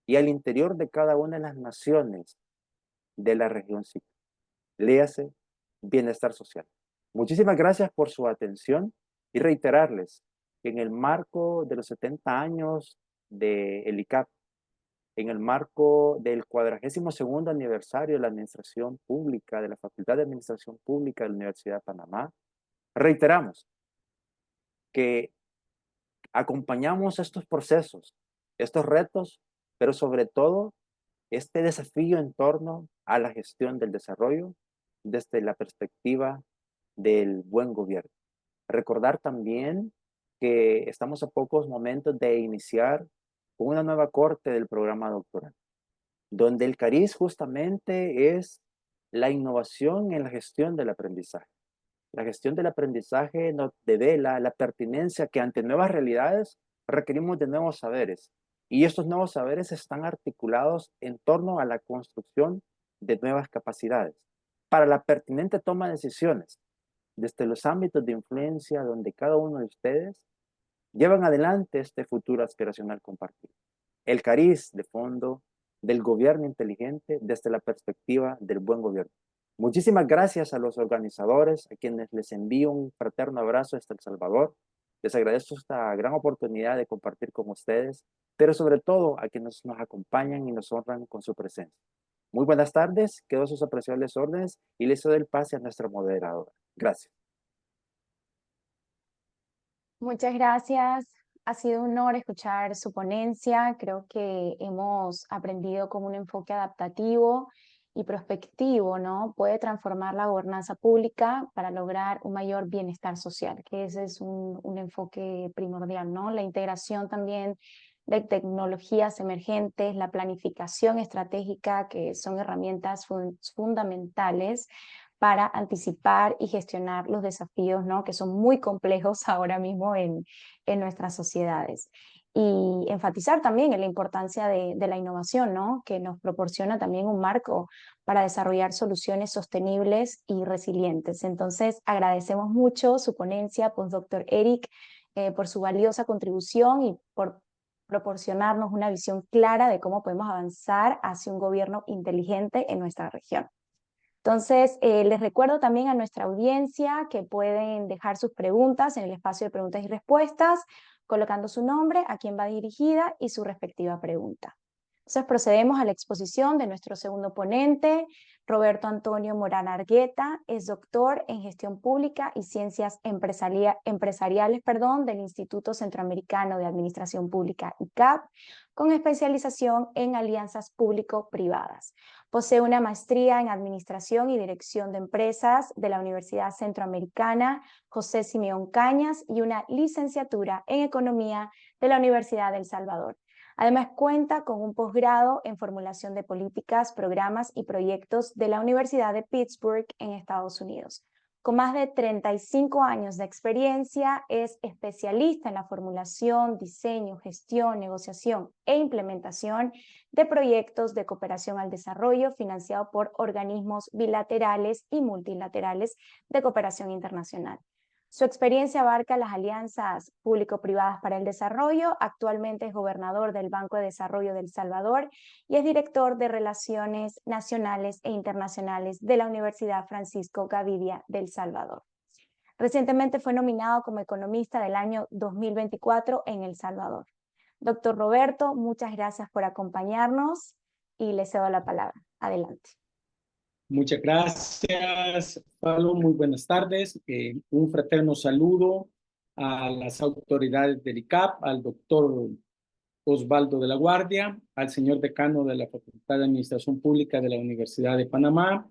D: y al interior de cada una de las naciones de la región cíclica. léase, bienestar social. Muchísimas gracias por su atención y reiterarles que en el marco de los 70 años del ICAP, en el marco del 42º aniversario de la Administración Pública, de la Facultad de Administración Pública de la Universidad de Panamá, reiteramos que acompañamos estos procesos, estos retos, pero sobre todo este desafío en torno a la gestión del desarrollo desde la perspectiva del buen gobierno. Recordar también que estamos a pocos momentos de iniciar una nueva corte del programa doctoral, donde el cariz justamente es la innovación en la gestión del aprendizaje. La gestión del aprendizaje nos devela la pertinencia que ante nuevas realidades requerimos de nuevos saberes. Y estos nuevos saberes están articulados en torno a la construcción de nuevas capacidades para la pertinente toma de decisiones desde los ámbitos de influencia donde cada uno de ustedes llevan adelante este futuro aspiracional compartido. El cariz de fondo del gobierno inteligente desde la perspectiva del buen gobierno. Muchísimas gracias a los organizadores, a quienes les envío un fraterno abrazo desde El Salvador. Les agradezco esta gran oportunidad de compartir con ustedes, pero sobre todo a quienes nos acompañan y nos honran con su presencia. Muy buenas tardes, quedo a sus apreciables órdenes y les doy el pase a nuestra moderadora. Gracias.
A: Muchas gracias. Ha sido un honor escuchar su ponencia. Creo que hemos aprendido cómo un enfoque adaptativo y prospectivo, ¿no? Puede transformar la gobernanza pública para lograr un mayor bienestar social, que ese es un enfoque primordial, ¿no? La integración también de tecnologías emergentes, la planificación estratégica, que son herramientas fundamentales para anticipar y gestionar los desafíos, ¿no? Que son muy complejos ahora mismo en nuestras sociedades. Y enfatizar también en la importancia de la innovación, ¿no? Que nos proporciona también un marco para desarrollar soluciones sostenibles y resilientes. Entonces, agradecemos mucho su ponencia, postdoctor Eric, por su valiosa contribución y por proporcionarnos una visión clara de cómo podemos avanzar hacia un gobierno inteligente en nuestra región. Entonces, les recuerdo también a nuestra audiencia que pueden dejar sus preguntas en el espacio de preguntas y respuestas, colocando su nombre, a quién va dirigida y su respectiva pregunta. Entonces, procedemos a la exposición de nuestro segundo ponente, Roberto Antonio Morán Argueta, es doctor en Gestión Pública y Ciencias Empresariales del Instituto Centroamericano de Administración Pública, ICAP, con especialización en alianzas público-privadas. Posee una maestría en Administración y Dirección de Empresas de la Universidad Centroamericana José Simeón Cañas y una licenciatura en Economía de la Universidad de El Salvador. Además, cuenta con un posgrado en formulación de políticas, programas y proyectos de la Universidad de Pittsburgh en Estados Unidos. Con más de 35 años de experiencia, es especialista en la formulación, diseño, gestión, negociación e implementación de proyectos de cooperación al desarrollo financiados por organismos bilaterales y multilaterales de cooperación internacional. Su experiencia abarca las alianzas público-privadas para el desarrollo. Actualmente es gobernador del Banco de Desarrollo de El Salvador y es director de Relaciones Nacionales e Internacionales de la Universidad Francisco Gavidia de El Salvador. Recientemente fue nominado como economista del año 2024 en El Salvador. Doctor Roberto, muchas gracias por acompañarnos y le cedo la palabra. Adelante.
E: Muchas gracias, Pablo. Muy buenas tardes. Un fraterno saludo a las autoridades del ICAP, al doctor Osvaldo de la Guardia, al señor decano de la Facultad de Administración Pública de la Universidad de Panamá,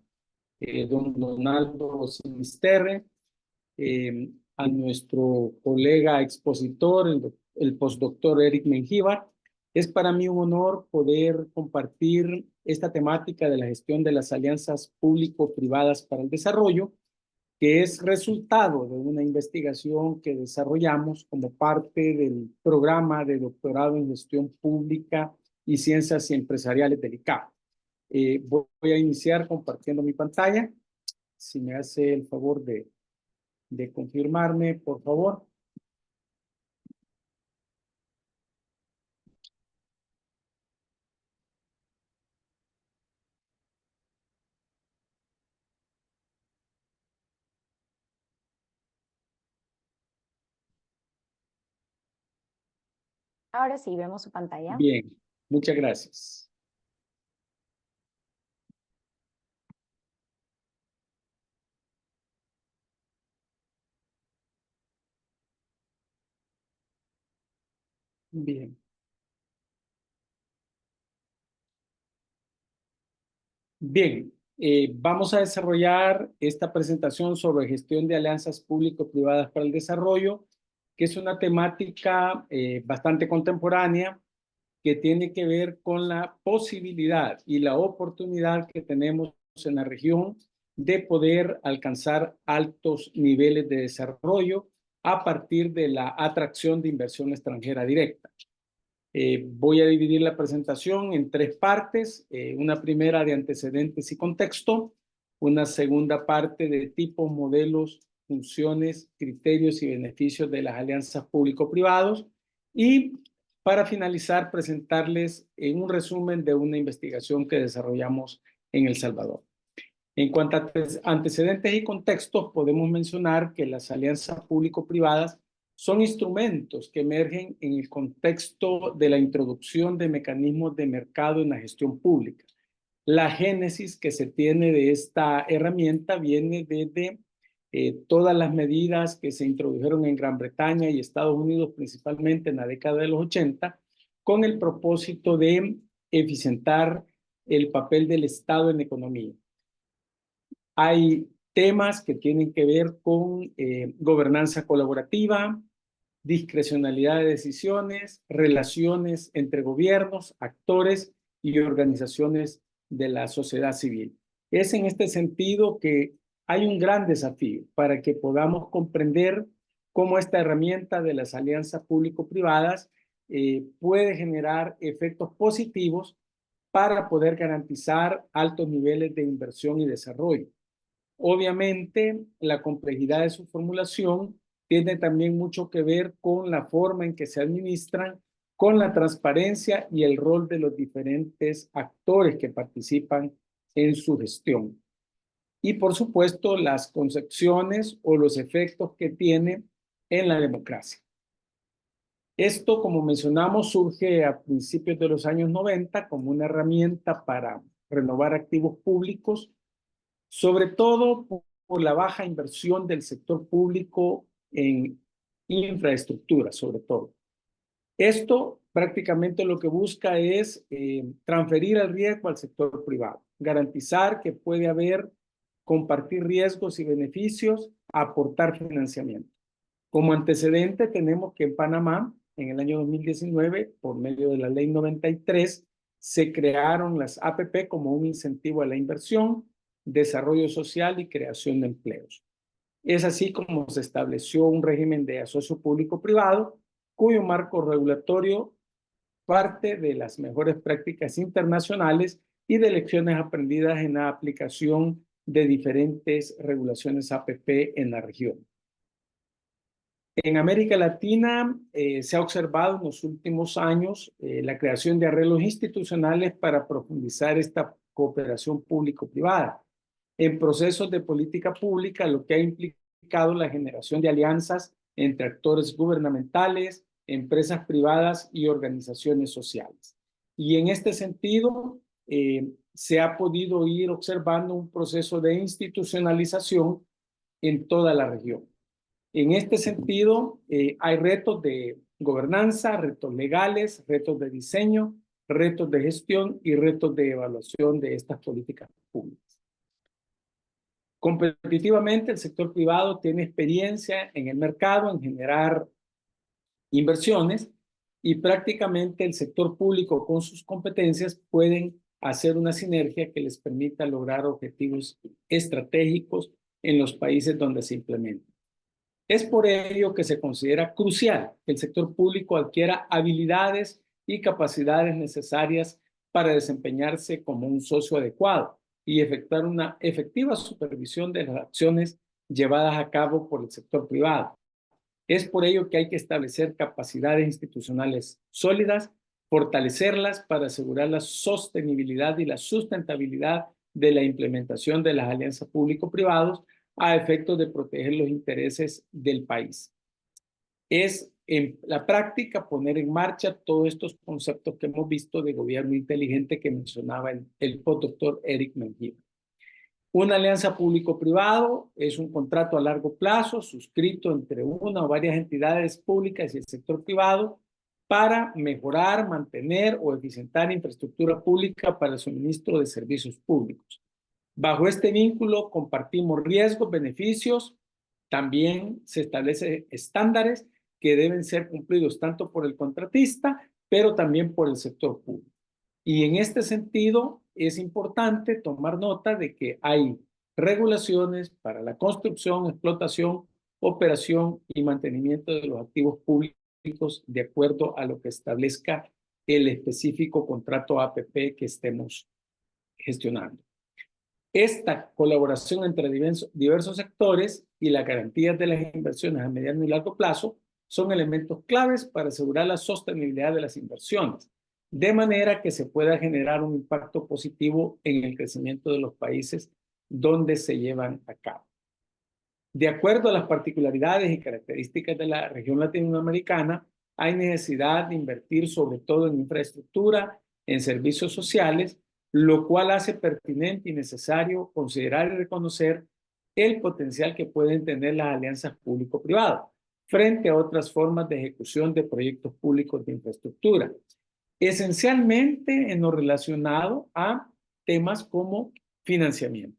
E: don Donaldo Sinisterre, a nuestro colega expositor, el postdoctor Eric Mengíbar. Es para mí un honor poder compartir esta temática de la gestión de las alianzas público-privadas para el desarrollo, que es resultado de una investigación que desarrollamos como parte del programa de doctorado en gestión pública y ciencias empresariales del ICAP. Voy a iniciar compartiendo mi pantalla. Si me hace el favor de confirmarme, por favor.
A: Ahora sí, vemos su pantalla.
E: Bien, muchas gracias. Bien. Bien, vamos a desarrollar esta presentación sobre gestión de alianzas público-privadas para el desarrollo, que es una temática bastante contemporánea que tiene que ver con la posibilidad y la oportunidad que tenemos en la región de poder alcanzar altos niveles de desarrollo a partir de la atracción de inversión extranjera directa. Voy a dividir la presentación en tres partes, una primera de antecedentes y contexto, una segunda parte de tipos, modelos, funciones, criterios y beneficios de las alianzas público-privados y para finalizar presentarles un resumen de una investigación que desarrollamos en El Salvador. En cuanto a antecedentes y contextos, podemos mencionar que las alianzas público-privadas son instrumentos que emergen en el contexto de la introducción de mecanismos de mercado en la gestión pública. La génesis que se tiene de esta herramienta viene desde todas las medidas que se introdujeron en Gran Bretaña y Estados Unidos, principalmente en la década de los 80, con el propósito de eficientar el papel del Estado en la economía. Hay temas que tienen que ver con gobernanza colaborativa, discrecionalidad de decisiones, relaciones entre gobiernos, actores y organizaciones de la sociedad civil. Es en este sentido que hay un gran desafío para que podamos comprender cómo esta herramienta de las alianzas público-privadas puede generar efectos positivos para poder garantizar altos niveles de inversión y desarrollo. Obviamente, la complejidad de su formulación tiene también mucho que ver con la forma en que se administran, con la transparencia y el rol de los diferentes actores que participan en su gestión. Y por supuesto, las concepciones o los efectos que tiene en la democracia. Esto, como mencionamos, surge a principios de los años 90 como una herramienta para renovar activos públicos, sobre todo por la baja inversión del sector público en infraestructura, sobre todo. Esto prácticamente lo que busca es transferir el riesgo al sector privado, garantizar que puede haber, compartir riesgos y beneficios, aportar financiamiento. Como antecedente tenemos que en Panamá, en el año 2019, por medio de la Ley 93, se crearon las APP como un incentivo a la inversión, desarrollo social y creación de empleos. Es así como se estableció un régimen de asocio público-privado, cuyo marco regulatorio parte de las mejores prácticas internacionales y de lecciones aprendidas en la aplicación de diferentes regulaciones APP en la región. En América Latina se ha observado en los últimos años la creación de arreglos institucionales para profundizar esta cooperación público-privada en procesos de política pública, lo que ha implicado la generación de alianzas entre actores gubernamentales, empresas privadas y organizaciones sociales. Y en este sentido, se ha podido ir observando un proceso de institucionalización en toda la región. En este sentido, hay retos de gobernanza, retos legales, retos de diseño, retos de gestión y retos de evaluación de estas políticas públicas. Competitivamente, el sector privado tiene experiencia en el mercado en generar inversiones y prácticamente el sector público con sus competencias pueden hacer una sinergia que les permita lograr objetivos estratégicos en los países donde se implementan. Es por ello que se considera crucial que el sector público adquiera habilidades y capacidades necesarias para desempeñarse como un socio adecuado y efectuar una efectiva supervisión de las acciones llevadas a cabo por el sector privado. Es por ello que hay que establecer capacidades institucionales sólidas, fortalecerlas para asegurar la sostenibilidad y la sustentabilidad de la implementación de las alianzas público-privados a efectos de proteger los intereses del país. Es en la práctica poner en marcha todos estos conceptos que hemos visto de gobierno inteligente que mencionaba el postdoctor Eric Mengíbar. Una alianza público-privado es un contrato a largo plazo suscrito entre una o varias entidades públicas y el sector privado para mejorar, mantener o eficientar infraestructura pública para el suministro de servicios públicos. Bajo este vínculo compartimos riesgos, beneficios, también se establecen estándares que deben ser cumplidos tanto por el contratista, pero también por el sector público. Y en este sentido es importante tomar nota de que hay regulaciones para la construcción, explotación, operación y mantenimiento de los activos públicos de acuerdo a lo que establezca el específico contrato APP que estemos gestionando. Esta colaboración entre diversos sectores y las garantías de las inversiones a mediano y largo plazo son elementos claves para asegurar la sostenibilidad de las inversiones, de manera que se pueda generar un impacto positivo en el crecimiento de los países donde se llevan a cabo. De acuerdo a las particularidades y características de la región latinoamericana, hay necesidad de invertir sobre todo en infraestructura, en servicios sociales, lo cual hace pertinente y necesario considerar y reconocer el potencial que pueden tener las alianzas público-privadas frente a otras formas de ejecución de proyectos públicos de infraestructura, esencialmente en lo relacionado a temas como financiamiento.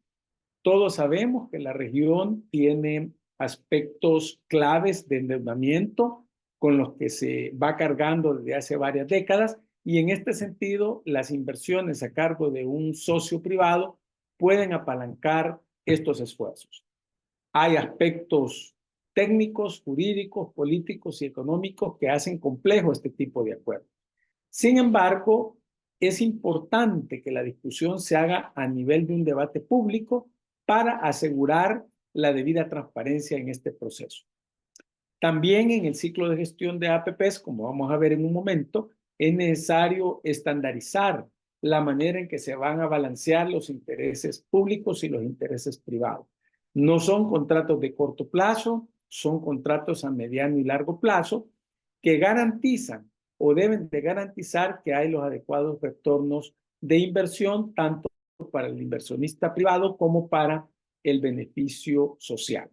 E: Todos sabemos que la región tiene aspectos claves de endeudamiento con los que se va cargando desde hace varias décadas, y en este sentido las inversiones a cargo de un socio privado pueden apalancar estos esfuerzos. Hay aspectos técnicos, jurídicos, políticos y económicos que hacen complejo este tipo de acuerdos. Sin embargo, es importante que la discusión se haga a nivel de un debate público para asegurar la debida transparencia en este proceso. También en el ciclo de gestión de APPs, como vamos a ver en un momento, es necesario estandarizar la manera en que se van a balancear los intereses públicos y los intereses privados. No son contratos de corto plazo, son contratos a mediano y largo plazo que garantizan o deben de garantizar que hay los adecuados retornos de inversión, tanto para el inversionista privado como para el beneficio social.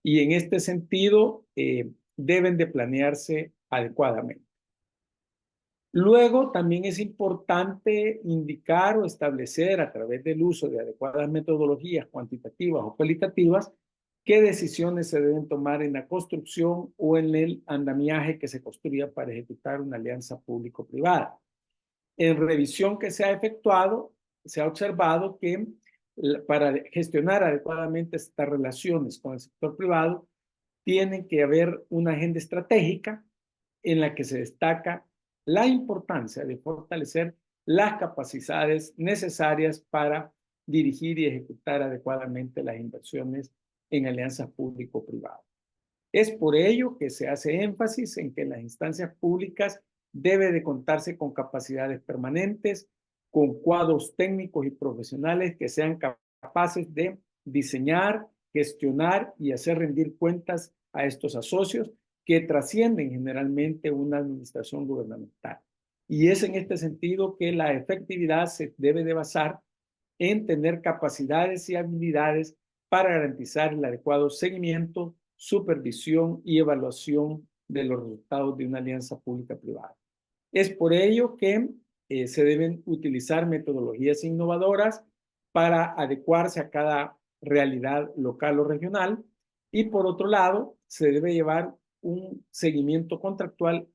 E: Y en este sentido, deben de planearse adecuadamente. Luego, también es importante indicar o establecer a través del uso de adecuadas metodologías cuantitativas o cualitativas qué decisiones se deben tomar en la construcción o en el andamiaje que se construya para ejecutar una alianza público-privada. En revisión que se ha efectuado, se ha observado que para gestionar adecuadamente estas relaciones con el sector privado, tiene que haber una agenda estratégica en la que se destaca la importancia de fortalecer las capacidades necesarias para dirigir y ejecutar adecuadamente las inversiones en alianzas público-privadas. Es por ello que se hace énfasis en que las instancias públicas debe de contarse con capacidades permanentes, con cuadros técnicos y profesionales que sean capaces de diseñar, gestionar y hacer rendir cuentas a estos asocios que trascienden generalmente una administración gubernamental. Y es en este sentido que la efectividad se debe de basar en tener capacidades y habilidades para garantizar el adecuado seguimiento, supervisión y evaluación de los resultados de una alianza pública-privada. Es por ello que se deben utilizar metodologías innovadoras para adecuarse a cada realidad local o regional, y por otro lado, se debe llevar un seguimiento contractual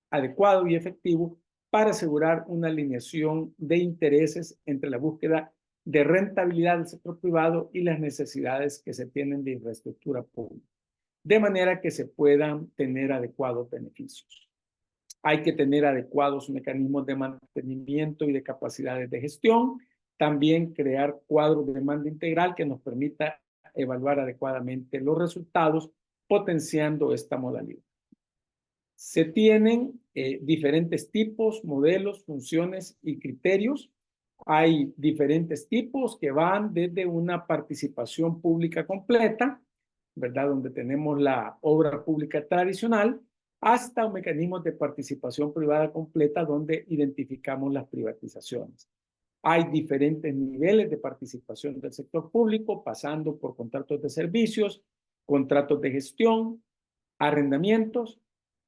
E: adecuado y efectivo para asegurar una alineación de intereses entre la búsqueda de rentabilidad del sector privado y las necesidades que se tienen de infraestructura pública, de manera que se puedan tener adecuados beneficios. Hay que tener adecuados mecanismos de mantenimiento y de capacidades de gestión. También crear cuadros de demanda integral que nos permita evaluar adecuadamente los resultados, potenciando esta modalidad. Se tienen diferentes tipos, modelos, funciones y criterios. Hay diferentes tipos que van desde una participación pública completa, ¿verdad? Donde tenemos la obra pública tradicional, hasta mecanismos de participación privada completa donde identificamos las privatizaciones. Hay diferentes niveles de participación del sector público, pasando por contratos de servicios, contratos de gestión, arrendamientos,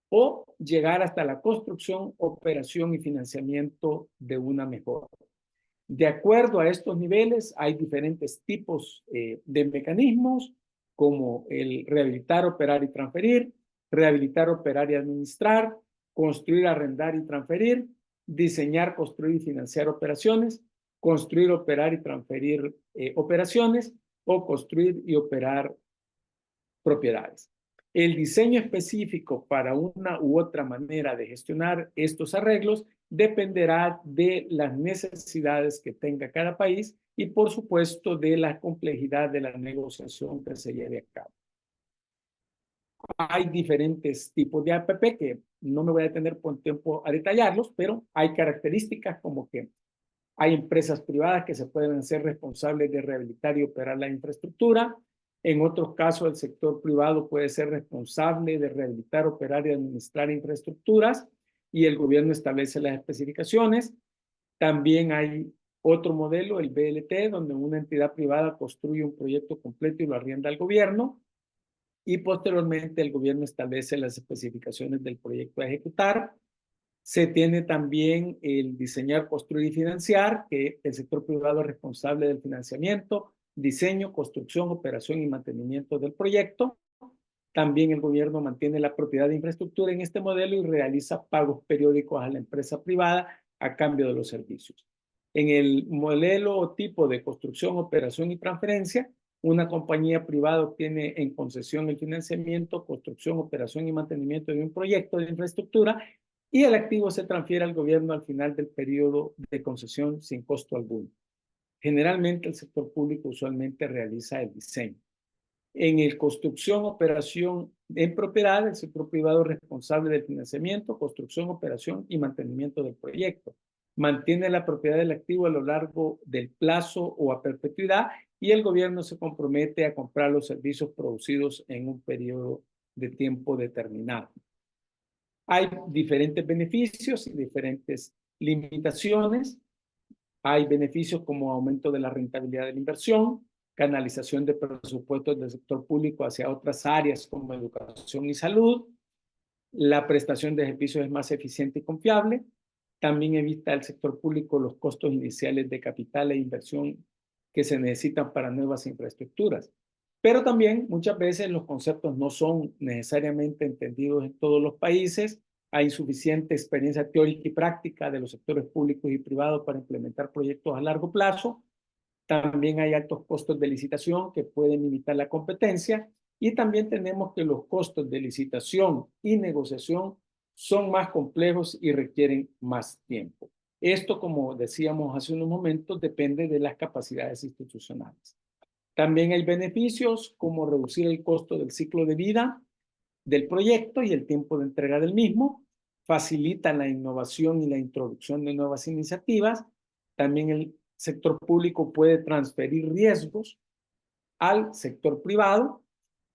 E: o llegar hasta la construcción, operación y financiamiento de una mejora. De acuerdo a estos niveles, hay diferentes tipos de mecanismos, como el rehabilitar, operar y transferir, rehabilitar, operar y administrar, construir, arrendar y transferir, diseñar, construir y financiar operaciones, construir, operar y transferir operaciones, o construir y operar propiedades. El diseño específico para una u otra manera de gestionar estos arreglos dependerá de las necesidades que tenga cada país y, por supuesto, de la complejidad de la negociación que se lleve a cabo. Hay diferentes tipos de APP que no me voy a detener por tiempo a detallarlos, pero hay características como que hay empresas privadas que se pueden hacer responsables de rehabilitar y operar la infraestructura. En otros casos, el sector privado puede ser responsable de rehabilitar, operar y administrar infraestructuras y el gobierno establece las especificaciones. También hay otro modelo, el BLT, donde una entidad privada construye un proyecto completo y lo arrienda al gobierno y posteriormente el gobierno establece las especificaciones del proyecto a ejecutar. Se tiene también el diseñar, construir y financiar, que el sector privado es responsable del financiamiento, diseño, construcción, operación y mantenimiento del proyecto. También el gobierno mantiene la propiedad de infraestructura en este modelo y realiza pagos periódicos a la empresa privada a cambio de los servicios. En el modelo o tipo de construcción, operación y transferencia, una compañía privada obtiene en concesión el financiamiento, construcción, operación y mantenimiento de un proyecto de infraestructura y el activo se transfiere al gobierno al final del periodo de concesión sin costo alguno. Generalmente el sector público usualmente realiza el diseño. En el construcción, operación en propiedad, el sector privado es responsable del financiamiento, construcción, operación y mantenimiento del proyecto. Mantiene la propiedad del activo a lo largo del plazo o a perpetuidad y el gobierno se compromete a comprar los servicios producidos en un periodo de tiempo determinado. Hay diferentes beneficios y diferentes limitaciones. Hay beneficios como aumento de la rentabilidad de la inversión, canalización de presupuestos del sector público hacia otras áreas como educación y salud. La prestación de servicios es más eficiente y confiable. También evita el sector público los costos iniciales de capital e inversión que se necesitan para nuevas infraestructuras. Pero también muchas veces los conceptos no son necesariamente entendidos en todos los países. Hay insuficiente experiencia teórica y práctica de los sectores públicos y privados para implementar proyectos a largo plazo. También hay altos costos de licitación que pueden limitar la competencia. Y también tenemos que los costos de licitación y negociación son más complejos y requieren más tiempo. Esto, como decíamos hace unos momentos, depende de las capacidades institucionales. También hay beneficios como reducir el costo del ciclo de vida del proyecto y el tiempo de entrega del mismo, facilitan la innovación y la introducción de nuevas iniciativas. También el sector público puede transferir riesgos al sector privado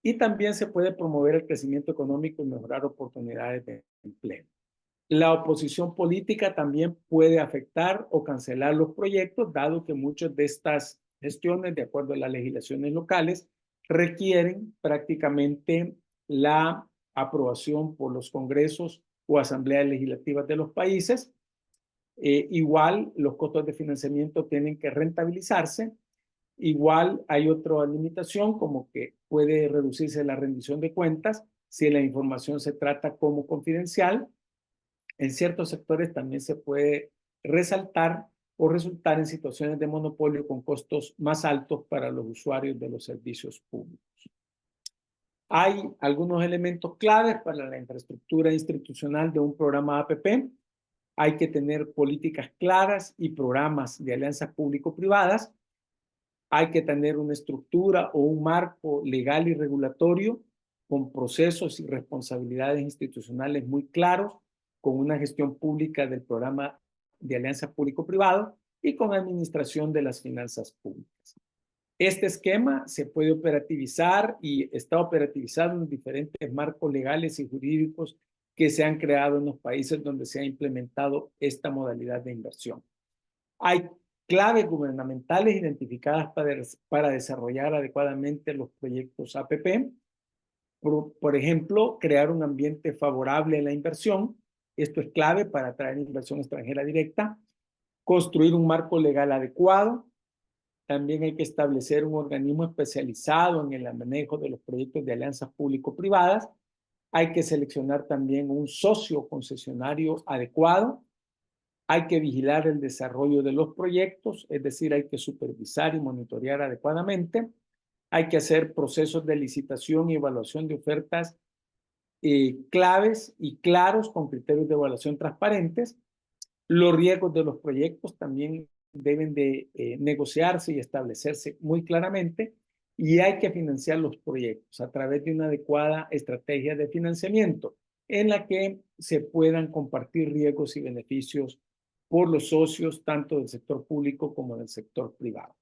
E: y también se puede promover el crecimiento económico y mejorar oportunidades de empleo. La oposición política también puede afectar o cancelar los proyectos, dado que muchas de estas gestiones, de acuerdo a las legislaciones locales, requieren prácticamente la aprobación por los congresos o asambleas legislativas de los países. Igual, los costos de financiamiento tienen que rentabilizarse. Igual, hay otra limitación, como que puede reducirse la rendición de cuentas si la información se trata como confidencial. En ciertos sectores también se puede resaltar o resultar en situaciones de monopolio con costos más altos para los usuarios de los servicios públicos. Hay algunos elementos claves para la infraestructura institucional de un programa APP. Hay que tener políticas claras y programas de alianzas público-privadas. Hay que tener una estructura o un marco legal y regulatorio con procesos y responsabilidades institucionales muy claros, con una gestión pública del programa de alianza público-privado y con administración de las finanzas públicas. Este esquema se puede operativizar y está operativizado en diferentes marcos legales y jurídicos que se han creado en los países donde se ha implementado esta modalidad de inversión. Hay claves gubernamentales identificadas para desarrollar adecuadamente los proyectos APP. Por ejemplo, crear un ambiente favorable a la inversión. Esto es clave para atraer inversión extranjera directa. Construir un marco legal adecuado. También hay que establecer un organismo especializado en el manejo de los proyectos de alianzas público-privadas. Hay que seleccionar también un socio concesionario adecuado. Hay que vigilar el desarrollo de los proyectos, es decir, hay que supervisar y monitorear adecuadamente. Hay que hacer procesos de licitación y evaluación de ofertas claves y claros con criterios de evaluación transparentes. Los riesgos de los proyectos también deben de negociarse y establecerse muy claramente, y hay que financiar los proyectos a través de una adecuada estrategia de financiamiento en la que se puedan compartir riesgos y beneficios por los socios tanto del sector público como del sector privado.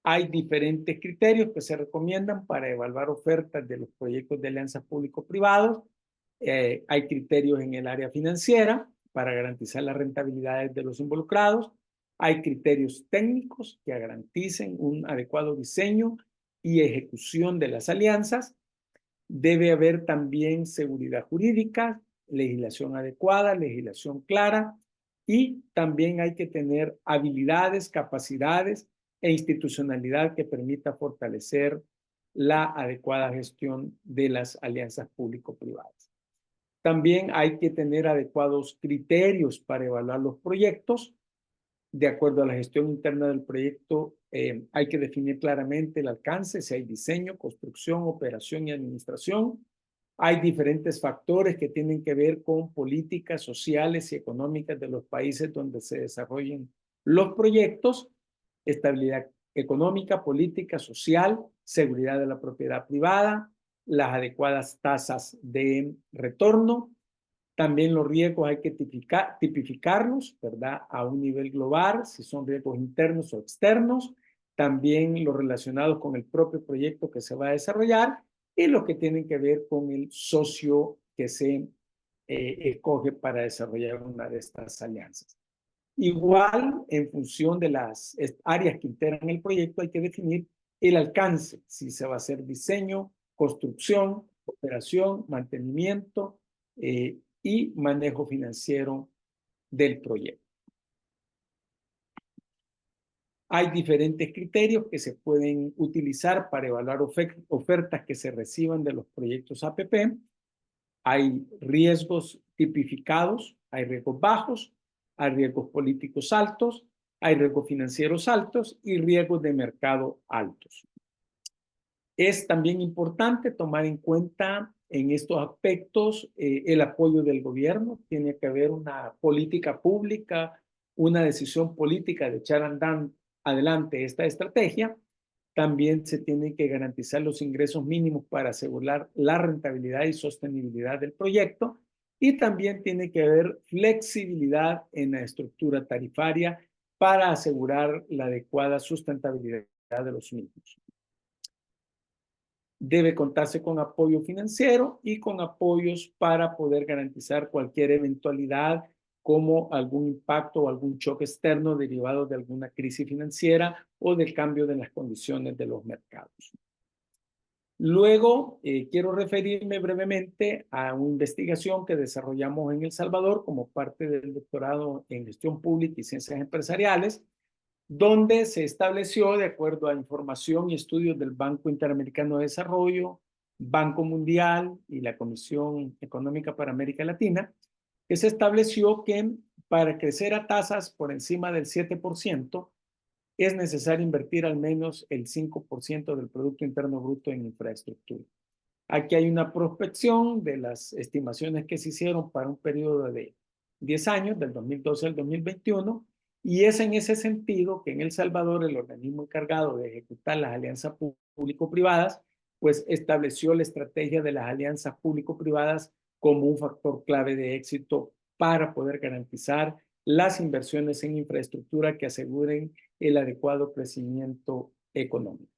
E: Hay diferentes criterios que se recomiendan para evaluar ofertas de los proyectos de alianzas público-privados. Hay criterios en el área financiera para garantizar las rentabilidades de los involucrados. Hay criterios técnicos que garanticen un adecuado diseño y ejecución de las alianzas. Debe haber también seguridad jurídica, legislación adecuada, legislación clara, y también hay que tener habilidades, capacidades e institucionalidad que permita fortalecer la adecuada gestión de las alianzas público-privadas. También hay que tener adecuados criterios para evaluar los proyectos. De acuerdo a la gestión interna del proyecto, hay que definir claramente el alcance, si hay diseño, construcción, operación y administración. Hay diferentes factores que tienen que ver con políticas sociales y económicas de los países donde se desarrollen los proyectos, estabilidad económica, política, social, seguridad de la propiedad privada, las adecuadas tasas de retorno. También los riesgos hay que tipificarlos, ¿verdad? A un nivel global, si son riesgos internos o externos. También los relacionados con el propio proyecto que se va a desarrollar y los que tienen que ver con el socio que se escoge para desarrollar una de estas alianzas. Igual, en función de las áreas que integran el proyecto, hay que definir el alcance, si se va a hacer diseño, construcción, operación, mantenimiento, y manejo financiero del proyecto. Hay diferentes criterios que se pueden utilizar para evaluar ofertas que se reciban de los proyectos APP. Hay riesgos tipificados, hay riesgos bajos, hay riesgos políticos altos, hay riesgos financieros altos y riesgos de mercado altos. Es también importante tomar en cuenta en estos aspectos el apoyo del gobierno. Tiene que haber una política pública, una decisión política de echar adelante esta estrategia. También se tienen que garantizar los ingresos mínimos para asegurar la rentabilidad y sostenibilidad del proyecto. Y también tiene que haber flexibilidad en la estructura tarifaria para asegurar la adecuada sustentabilidad de los mismos. Debe contarse con apoyo financiero y con apoyos para poder garantizar cualquier eventualidad como algún impacto o algún choque externo derivado de alguna crisis financiera o del cambio de las condiciones de los mercados. Luego, quiero referirme brevemente a una investigación que desarrollamos en El Salvador como parte del doctorado en Gestión Pública y Ciencias Empresariales, donde se estableció, de acuerdo a información y estudios del Banco Interamericano de Desarrollo, Banco Mundial y la Comisión Económica para América Latina, que se estableció que para crecer a tasas por encima del 7%, es necesario invertir al menos el 5% del Producto Interno Bruto en infraestructura. Aquí hay una prospección de las estimaciones que se hicieron para un periodo de 10 años, del 2012 al 2021, y es en ese sentido que en El Salvador el organismo encargado de ejecutar las alianzas público-privadas, pues estableció la estrategia de las alianzas público-privadas como un factor clave de éxito para poder garantizar las inversiones en infraestructura que aseguren el adecuado crecimiento económico.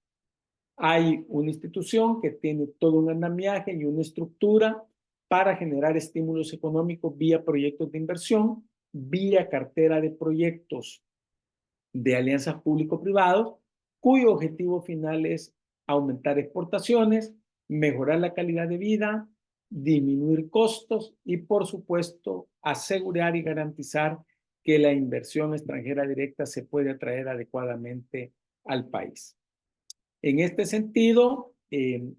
E: Hay una institución que tiene todo un andamiaje y una estructura para generar estímulos económicos vía proyectos de inversión, vía cartera de proyectos de alianzas público-privados, cuyo objetivo final es aumentar exportaciones, mejorar la calidad de vida, disminuir costos y, por supuesto, asegurar y garantizar que la inversión extranjera directa se puede atraer adecuadamente al país. En este sentido,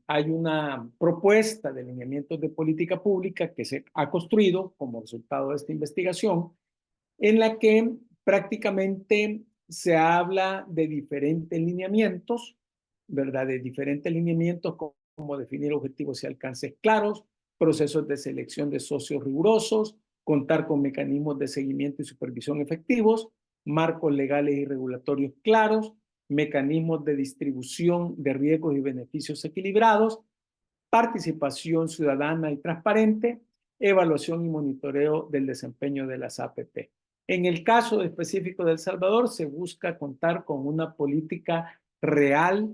E: hay una propuesta de lineamientos de política pública que se ha construido como resultado de esta investigación, en la que prácticamente se habla de diferentes lineamientos, ¿verdad? De diferentes lineamientos como definir objetivos y alcances claros, procesos de selección de socios rigurosos, contar con mecanismos de seguimiento y supervisión efectivos, marcos legales y regulatorios claros, mecanismos de distribución de riesgos y beneficios equilibrados, participación ciudadana y transparente, evaluación y monitoreo del desempeño de las APP. En el caso específico de El Salvador, se busca contar con una política real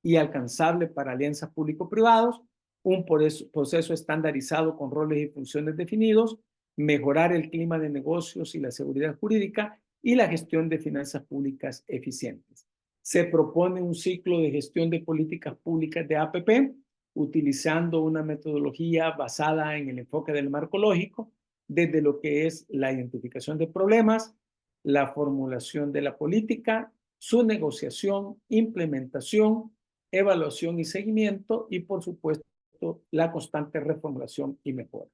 E: y alcanzable para alianzas público-privados, un proceso estandarizado con roles y funciones definidos, mejorar el clima de negocios y la seguridad jurídica y la gestión de finanzas públicas eficientes. Se propone un ciclo de gestión de políticas públicas de APP, utilizando una metodología basada en el enfoque del marco lógico, desde lo que es la identificación de problemas, la formulación de la política, su negociación, implementación, evaluación y seguimiento y, por supuesto, la constante reformulación y mejora.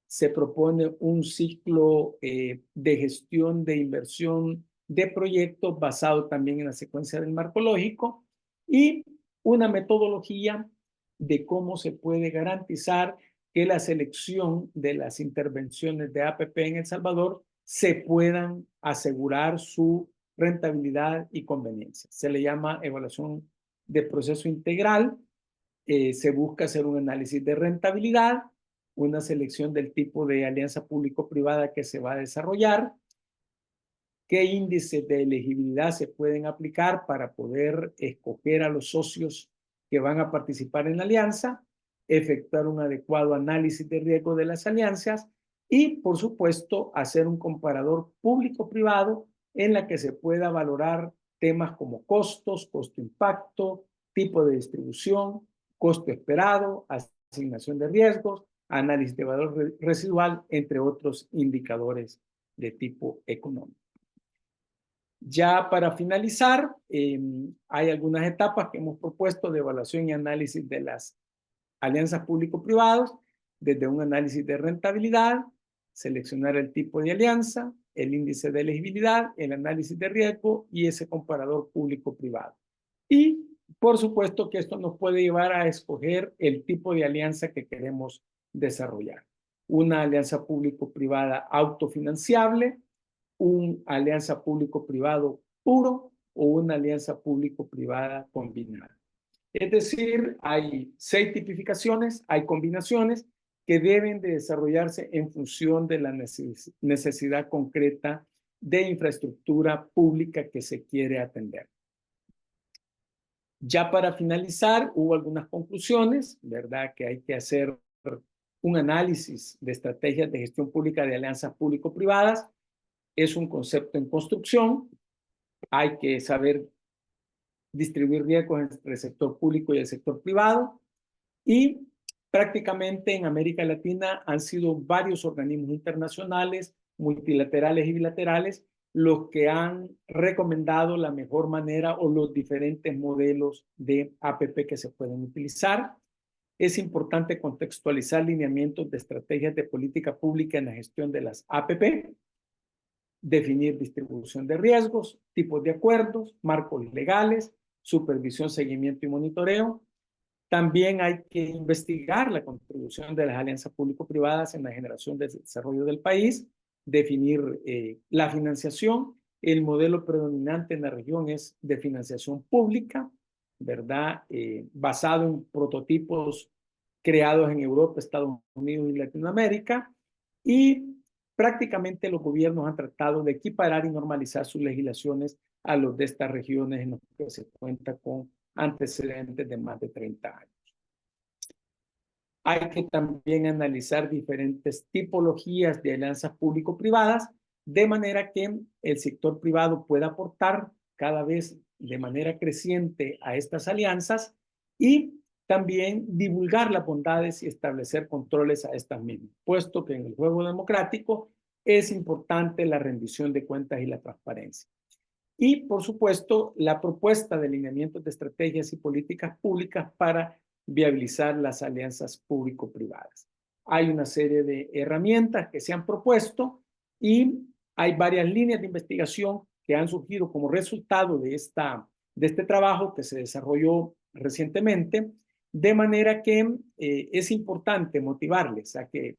E: Se propone un ciclo de gestión de inversión de proyectos basado también en la secuencia del marco lógico y una metodología de cómo se puede garantizar que la selección de las intervenciones de APP en El Salvador se puedan asegurar su rentabilidad y conveniencia. Se le llama evaluación de proceso integral. Se busca hacer un análisis de rentabilidad, una selección del tipo de alianza público-privada que se va a desarrollar, qué índices de elegibilidad se pueden aplicar para poder escoger a los socios que van a participar en la alianza, efectuar un adecuado análisis de riesgo de las alianzas y, por supuesto, hacer un comparador público-privado en la que se pueda valorar temas como costos, costo-impacto, tipo de distribución, costo esperado, asignación de riesgos, análisis de valor residual, entre otros indicadores de tipo económico. Ya para finalizar, hay algunas etapas que hemos propuesto de evaluación y análisis de las alianzas público-privadas, desde un análisis de rentabilidad, seleccionar el tipo de alianza, el índice de elegibilidad, el análisis de riesgo y ese comparador público-privado. Y, por supuesto, que esto nos puede llevar a escoger el tipo de alianza que queremos desarrollar. Una alianza público-privada autofinanciable, una alianza público-privado puro o una alianza público-privada combinada. Es decir, hay 6 tipificaciones, hay combinaciones que deben de desarrollarse en función de la necesidad concreta de infraestructura pública que se quiere atender. Ya para finalizar, hubo algunas conclusiones, ¿verdad? Que hay que hacer un análisis de estrategias de gestión pública de alianzas público-privadas. Es un concepto en construcción. Hay que saber distribuir riesgos entre el sector público y el sector privado. Y prácticamente en América Latina han sido varios organismos internacionales, multilaterales y bilaterales, los que han recomendado la mejor manera o los diferentes modelos de APP que se pueden utilizar. Es importante contextualizar lineamientos de estrategias de política pública en la gestión de las APP, definir distribución de riesgos, tipos de acuerdos, marcos legales, supervisión, seguimiento y monitoreo. También hay que investigar la contribución de las alianzas público-privadas en la generación de desarrollo del país, definir la financiación. El modelo predominante en la región es de financiación pública, ¿verdad? Basado en prototipos creados en Europa, Estados Unidos y Latinoamérica. Y prácticamente los gobiernos han tratado de equiparar y normalizar sus legislaciones a los de estas regiones en las que se cuenta con antecedentes de más de 30 años. hay que también analizar diferentes tipologías de alianzas público-privadas, de manera que el sector privado pueda aportar cada vez de manera creciente a estas alianzas y también divulgar las bondades y establecer controles a estas mismas, puesto que en el juego democrático es importante la rendición de cuentas y la transparencia. Y, por supuesto, la propuesta de alineamientos de estrategias y políticas públicas para viabilizar las alianzas público-privadas. Hay una serie de herramientas que se han propuesto y hay varias líneas de investigación que han surgido como resultado de este trabajo que se desarrolló recientemente, de manera que es importante motivarles a que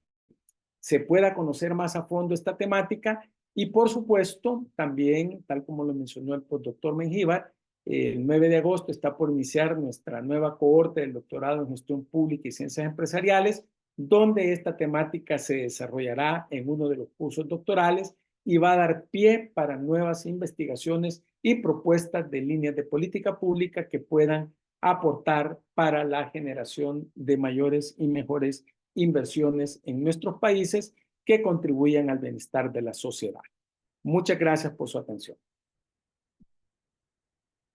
E: se pueda conocer más a fondo esta temática y, por supuesto, también, tal como lo mencionó el doctor Mengíbar, el 9 de agosto está por iniciar nuestra nueva cohorte del doctorado en gestión pública y ciencias empresariales, donde esta temática se desarrollará en uno de los cursos doctorales y va a dar pie para nuevas investigaciones y propuestas de líneas de política pública que puedan aportar para la generación de mayores y mejores inversiones en nuestros países que contribuyan al bienestar de la sociedad. Muchas gracias por su atención.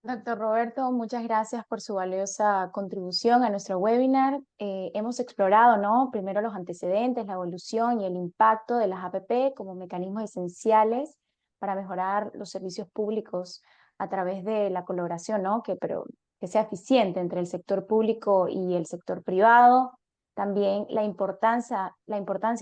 A: Doctor Roberto, muchas gracias por su valiosa contribución a nuestro webinar. Hemos explorado, ¿no? Primero los antecedentes, la evolución y el impacto de las APP como mecanismos esenciales para mejorar los servicios públicos a través de la colaboración, ¿no? Que sea eficiente entre el sector público y el sector privado. También la importancia,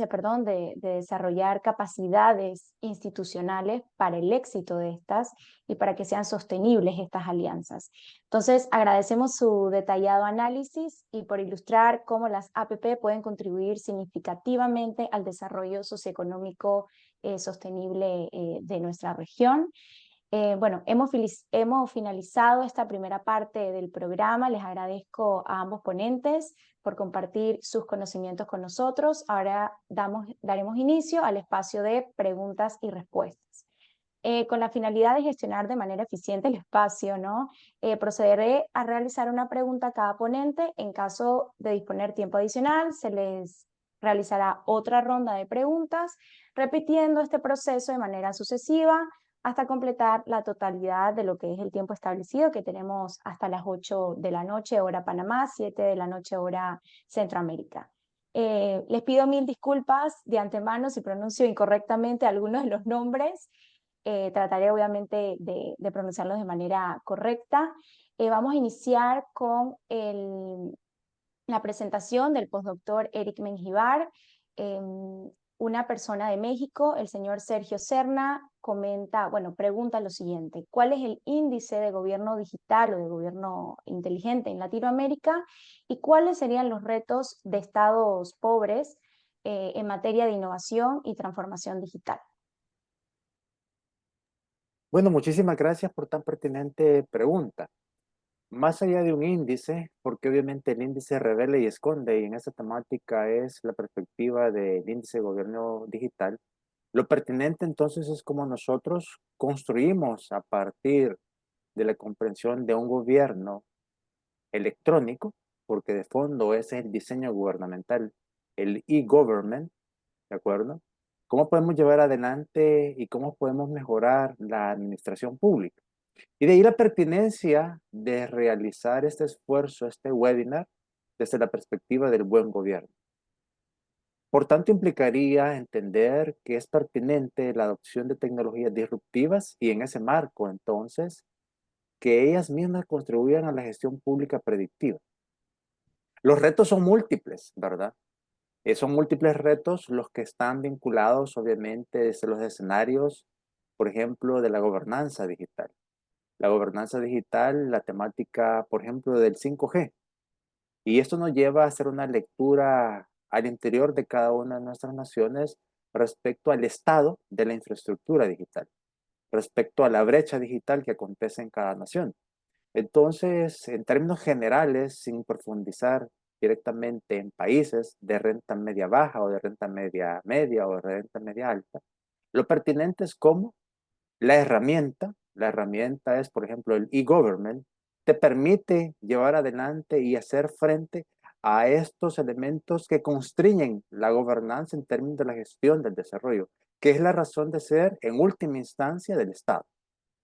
A: perdón, de desarrollar capacidades institucionales para el éxito de estas y para que sean sostenibles estas alianzas. Entonces, agradecemos su detallado análisis y por ilustrar cómo las APP pueden contribuir significativamente al desarrollo socioeconómico sostenible de nuestra región. Bueno, hemos finalizado esta primera parte del programa. Les agradezco a ambos ponentes por compartir sus conocimientos con nosotros. Ahora daremos inicio al espacio de preguntas y respuestas. Con la finalidad de gestionar de manera eficiente el espacio, ¿no? Procederé a realizar una pregunta a cada ponente. En caso de disponer tiempo adicional, se les realizará otra ronda de preguntas, repitiendo este proceso de manera sucesiva hasta completar la totalidad de lo que es el tiempo establecido, que tenemos hasta las 8 de la noche, hora Panamá, 7 de la noche, hora Centroamérica. Les pido mil disculpas de antemano si pronuncio incorrectamente algunos de los nombres. Trataré obviamente de pronunciarlos de manera correcta. Vamos a iniciar con la presentación del postdoctor Eric Mengíbar, una persona de México. El señor Sergio Serna pregunta lo siguiente: ¿cuál es el índice de gobierno digital o de gobierno inteligente en Latinoamérica? ¿Y cuáles serían los retos de estados pobres en materia de innovación y transformación digital?
D: Bueno, muchísimas gracias por tan pertinente pregunta. Más allá de un índice, porque obviamente el índice revela y esconde, y en esta temática es la perspectiva del índice de gobierno digital, lo pertinente entonces es cómo nosotros construimos a partir de la comprensión de un gobierno electrónico, porque de fondo ese es el diseño gubernamental, el e-government, ¿de acuerdo? ¿Cómo podemos llevar adelante y cómo podemos mejorar la administración pública? Y de ahí la pertinencia de realizar este esfuerzo, este webinar, desde la perspectiva del buen gobierno. Por tanto, implicaría entender que es pertinente la adopción de tecnologías disruptivas y en ese marco, entonces, que ellas mismas contribuyan a la gestión pública predictiva. Los retos son múltiples, ¿verdad? Son múltiples retos los que están vinculados, obviamente, desde los escenarios, por ejemplo, de la gobernanza digital. La gobernanza digital, la temática, por ejemplo, del 5G. Y esto nos lleva a hacer una lectura al interior de cada una de nuestras naciones respecto al estado de la infraestructura digital, respecto a la brecha digital que acontece en cada nación. Entonces, en términos generales, sin profundizar directamente en países de renta media baja o de renta media media o de renta media alta, lo pertinente es cómo la herramienta es, por ejemplo, el e-government, te permite llevar adelante y hacer frente a estos elementos que constriñen la gobernanza en términos de la gestión del desarrollo, que es la razón de ser en última instancia del Estado.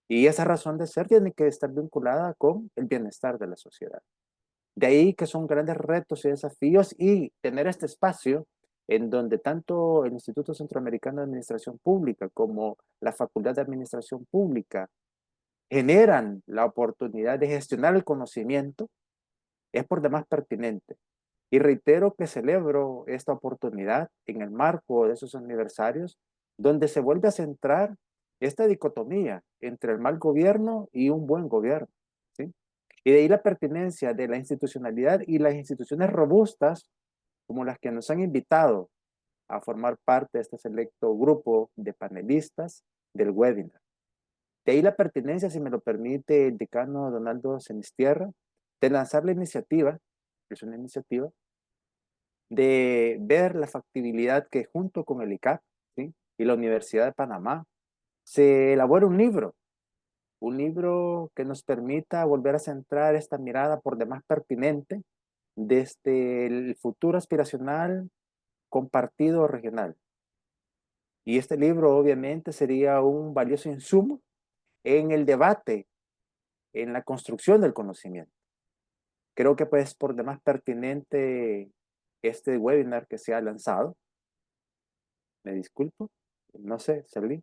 D: Y esa razón de ser tiene que estar vinculada con el bienestar de la sociedad. De ahí que son grandes retos y desafíos, y tener este espacio en donde tanto el Instituto Centroamericano de Administración Pública como la Facultad de Administración Pública generan la oportunidad de gestionar el conocimiento, es por demás pertinente. Y reitero que celebro esta oportunidad en el marco de esos aniversarios, donde se vuelve a centrar esta dicotomía entre el mal gobierno y un buen gobierno, ¿sí? Y de ahí la pertinencia de la institucionalidad y las instituciones robustas, como las que nos han invitado a formar parte de este selecto grupo de panelistas del webinar. De ahí la pertinencia, si me lo permite el decano Donaldo Senistierra, de lanzar la iniciativa, es una iniciativa, de ver la factibilidad que junto con el ICAP, ¿sí?, y la Universidad de Panamá se elabore un libro que nos permita volver a centrar esta mirada por demás pertinente desde el futuro aspiracional compartido regional. Y este libro obviamente sería un valioso insumo en el debate, en la construcción del conocimiento. Creo que pues por demás pertinente este webinar que se ha lanzado. Me disculpo, no sé, salí.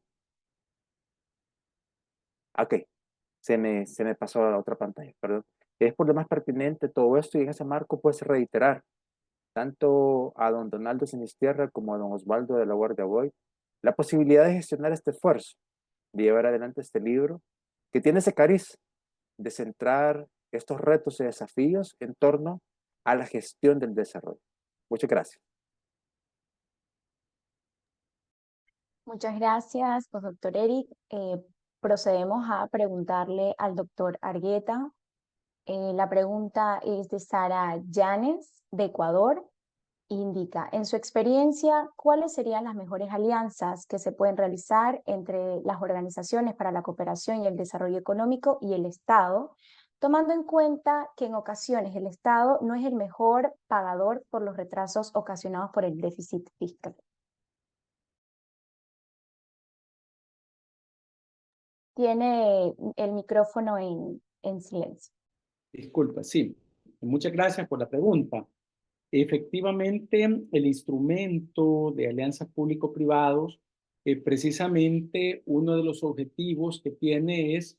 D: Ok, se me pasó a la otra pantalla, perdón. Es por demás pertinente todo esto, y en ese marco pues reiterar tanto a don Donaldo Sinistierra como a don Osvaldo de la Guardia Boy la posibilidad de gestionar este esfuerzo, de llevar adelante este libro, que tiene ese cariz de centrar estos retos y desafíos en torno a la gestión del desarrollo. Muchas gracias.
A: Muchas gracias, pues, doctor Eric. Procedemos a preguntarle al doctor Argueta. La pregunta es de Sara Llanes, de Ecuador. Indica, en su experiencia, ¿cuáles serían las mejores alianzas que se pueden realizar entre las organizaciones para la cooperación y el desarrollo económico y el Estado, tomando en cuenta que en ocasiones el Estado no es el mejor pagador por los retrasos ocasionados por el déficit fiscal? Tiene el micrófono en silencio.
E: Disculpa, sí. Muchas gracias por la pregunta. Efectivamente, el instrumento de alianzas público-privados, precisamente uno de los objetivos que tiene es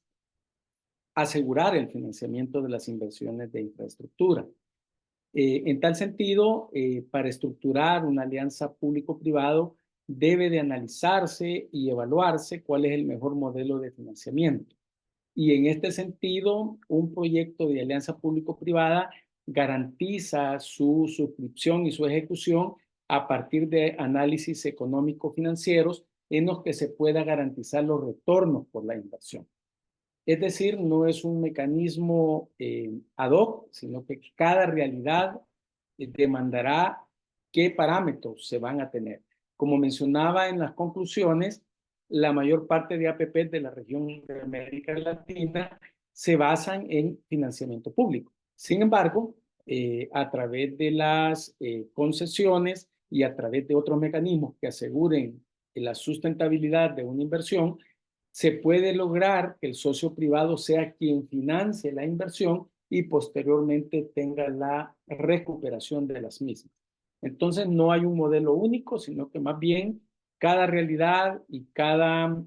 E: asegurar el financiamiento de las inversiones de infraestructura. En tal sentido, para estructurar una alianza público-privado, debe de analizarse y evaluarse cuál es el mejor modelo de financiamiento. Y en este sentido, un proyecto de alianza público-privada garantiza su suscripción y su ejecución a partir de análisis económico-financieros en los que se pueda garantizar los retornos por la inversión. Es decir, no es un mecanismo ad hoc, sino que cada realidad demandará qué parámetros se van a tener. Como mencionaba en las conclusiones, la mayor parte de APP de la región de América Latina se basan en financiamiento público. Sin embargo, a través de las concesiones y a través de otros mecanismos que aseguren la sustentabilidad de una inversión, se puede lograr que el socio privado sea quien financie la inversión y posteriormente tenga la recuperación de las mismas. Entonces no hay un modelo único, sino que más bien cada realidad y cada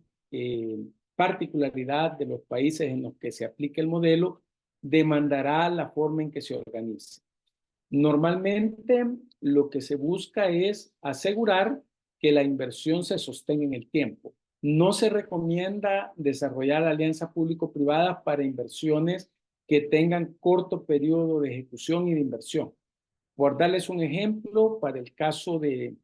E: particularidad de los países en los que se aplique el modelo demandará la forma en que se organice. Normalmente lo que se busca es asegurar que la inversión se sostenga en el tiempo. No se recomienda desarrollar alianzas público-privadas para inversiones que tengan corto periodo de ejecución y de inversión. Por darles un ejemplo, para el caso de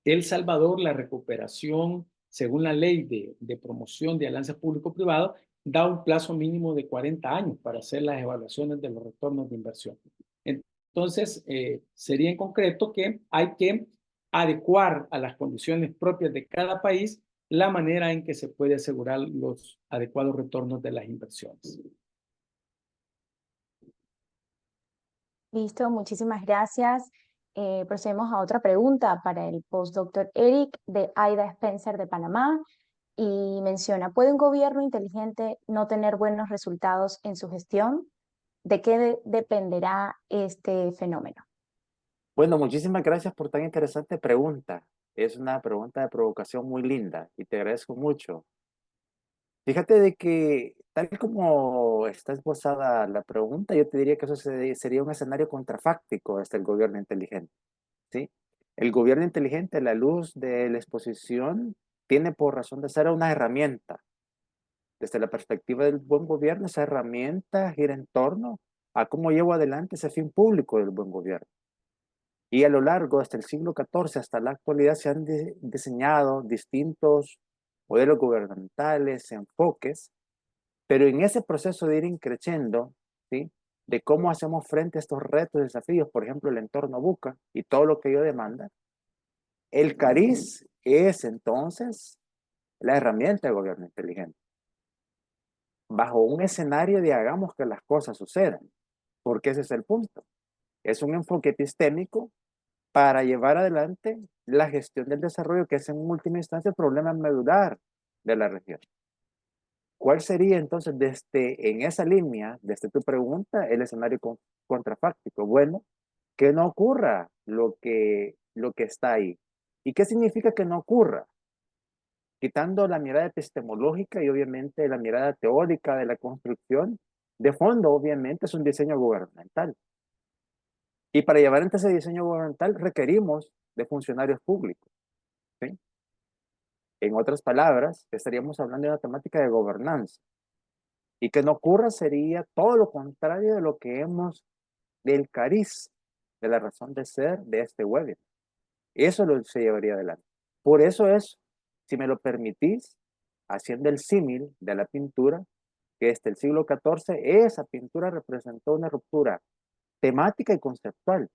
E: El Salvador, la recuperación, según la ley de promoción de alianzas público-privadas, da un plazo mínimo de 40 años para hacer las evaluaciones de los retornos de inversión. Entonces, sería en concreto que hay que adecuar a las condiciones propias de cada país la manera en que se puede asegurar los adecuados retornos de las inversiones.
A: Listo, muchísimas gracias. Procedemos a otra pregunta para el postdoctor Eric de Aida Spencer de Panamá y menciona, ¿puede un gobierno inteligente no tener buenos resultados en su gestión? ¿De qué dependerá este fenómeno?
D: Bueno, muchísimas gracias por tan interesante pregunta. Es una pregunta de provocación muy linda y te agradezco mucho. Fíjate de que, tal como está esbozada la pregunta, yo te diría que eso sería un escenario contrafáctico desde el gobierno inteligente, ¿sí? El gobierno inteligente, a la luz de la exposición, tiene por razón de ser una herramienta. Desde la perspectiva del buen gobierno, esa herramienta gira en torno a cómo llevo adelante ese fin público del buen gobierno. Y a lo largo, desde el siglo XIV hasta la actualidad, se han diseñado distintos modelos gubernamentales, enfoques, pero en ese proceso de ir increciendo, ¿sí? De cómo hacemos frente a estos retos, desafíos, por ejemplo, el entorno buca y todo lo que ello demanda, el cariz es entonces la herramienta de gobierno inteligente. Bajo un escenario de hagamos que las cosas sucedan, porque ese es el punto. Es un enfoque epistémico para llevar adelante la gestión del desarrollo, que es en última instancia el problema medular de la región. ¿Cuál sería entonces en esa línea, desde tu pregunta, el escenario contrafáctico? Bueno, que no ocurra lo que está ahí. ¿Y qué significa que no ocurra? Quitando la mirada epistemológica y obviamente la mirada teórica de la construcción, de fondo obviamente es un diseño gubernamental. Y para llevar ante ese diseño gubernamental requerimos de funcionarios públicos, ¿sí? En otras palabras, estaríamos hablando de una temática de gobernanza. Y que no ocurra sería todo lo contrario de lo que hemos del cariz, de la razón de ser de este webinar. Eso se llevaría adelante. Por eso es, si me lo permitís, haciendo el símil de la pintura, que desde el siglo XIV esa pintura representó una ruptura temática y conceptual.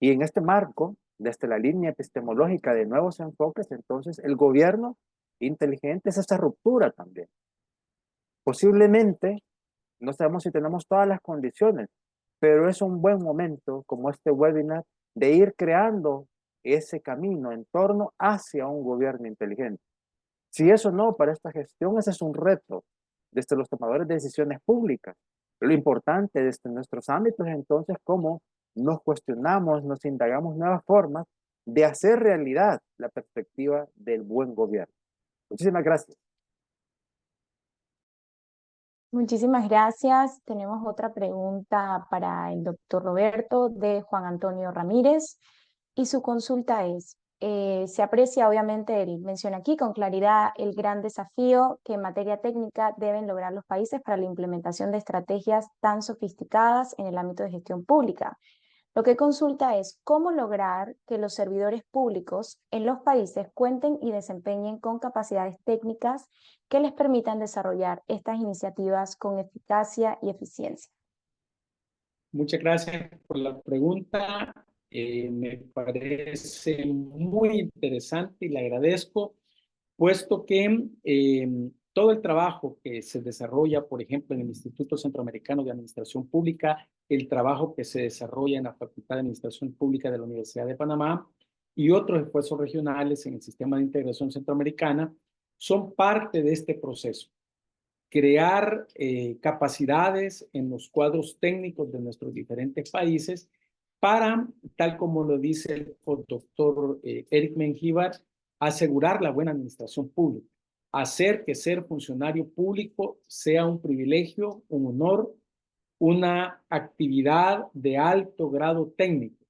D: Y en este marco, desde la línea epistemológica de nuevos enfoques, entonces el gobierno inteligente es esa ruptura también. Posiblemente, no sabemos si tenemos todas las condiciones, pero es un buen momento, como este webinar, de ir creando ese camino en torno hacia un gobierno inteligente. Si eso no, para esta gestión, ese es un reto desde los tomadores de decisiones públicas. Lo importante desde nuestros ámbitos, entonces, cómo nos cuestionamos, nos indagamos nuevas formas de hacer realidad la perspectiva del buen gobierno. Muchísimas gracias.
A: Muchísimas gracias. Tenemos otra pregunta para el doctor Roberto de Juan Antonio Ramírez y su consulta es, se aprecia obviamente, él menciona aquí con claridad el gran desafío que en materia técnica deben lograr los países para la implementación de estrategias tan sofisticadas en el ámbito de gestión pública. Lo que consulta es cómo lograr que los servidores públicos en los países cuenten y desempeñen con capacidades técnicas que les permitan desarrollar estas iniciativas con eficacia y eficiencia.
E: Muchas gracias por la pregunta. Me parece muy interesante y le agradezco, puesto que todo el trabajo que se desarrolla, por ejemplo, en el Instituto Centroamericano de Administración Pública, el trabajo que se desarrolla en la Facultad de Administración Pública de la Universidad de Panamá y otros esfuerzos regionales en el Sistema de Integración Centroamericana, son parte de este proceso. Crear capacidades en los cuadros técnicos de nuestros diferentes países para, tal como lo dice el doctor Eric Mengíbar, asegurar la buena administración pública, hacer que ser funcionario público sea un privilegio, un honor, una actividad de alto grado técnico.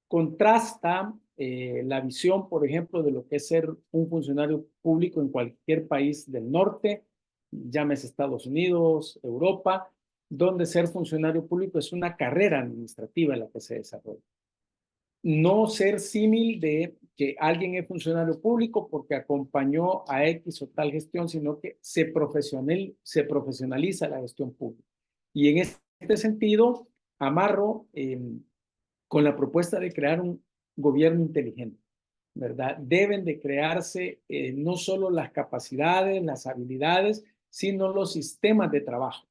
E: Contrasta la visión, por ejemplo, de lo que es ser un funcionario público en cualquier país del norte, llámese Estados Unidos, Europa, donde ser funcionario público es una carrera administrativa en la que se desarrolla. No ser símil de que alguien es funcionario público porque acompañó a X o tal gestión, sino que se profesionaliza la gestión pública. Y en este sentido, amarro con la propuesta de crear un gobierno inteligente, ¿verdad? Deben de crearse no solo las capacidades, las habilidades, sino los sistemas de trabajo.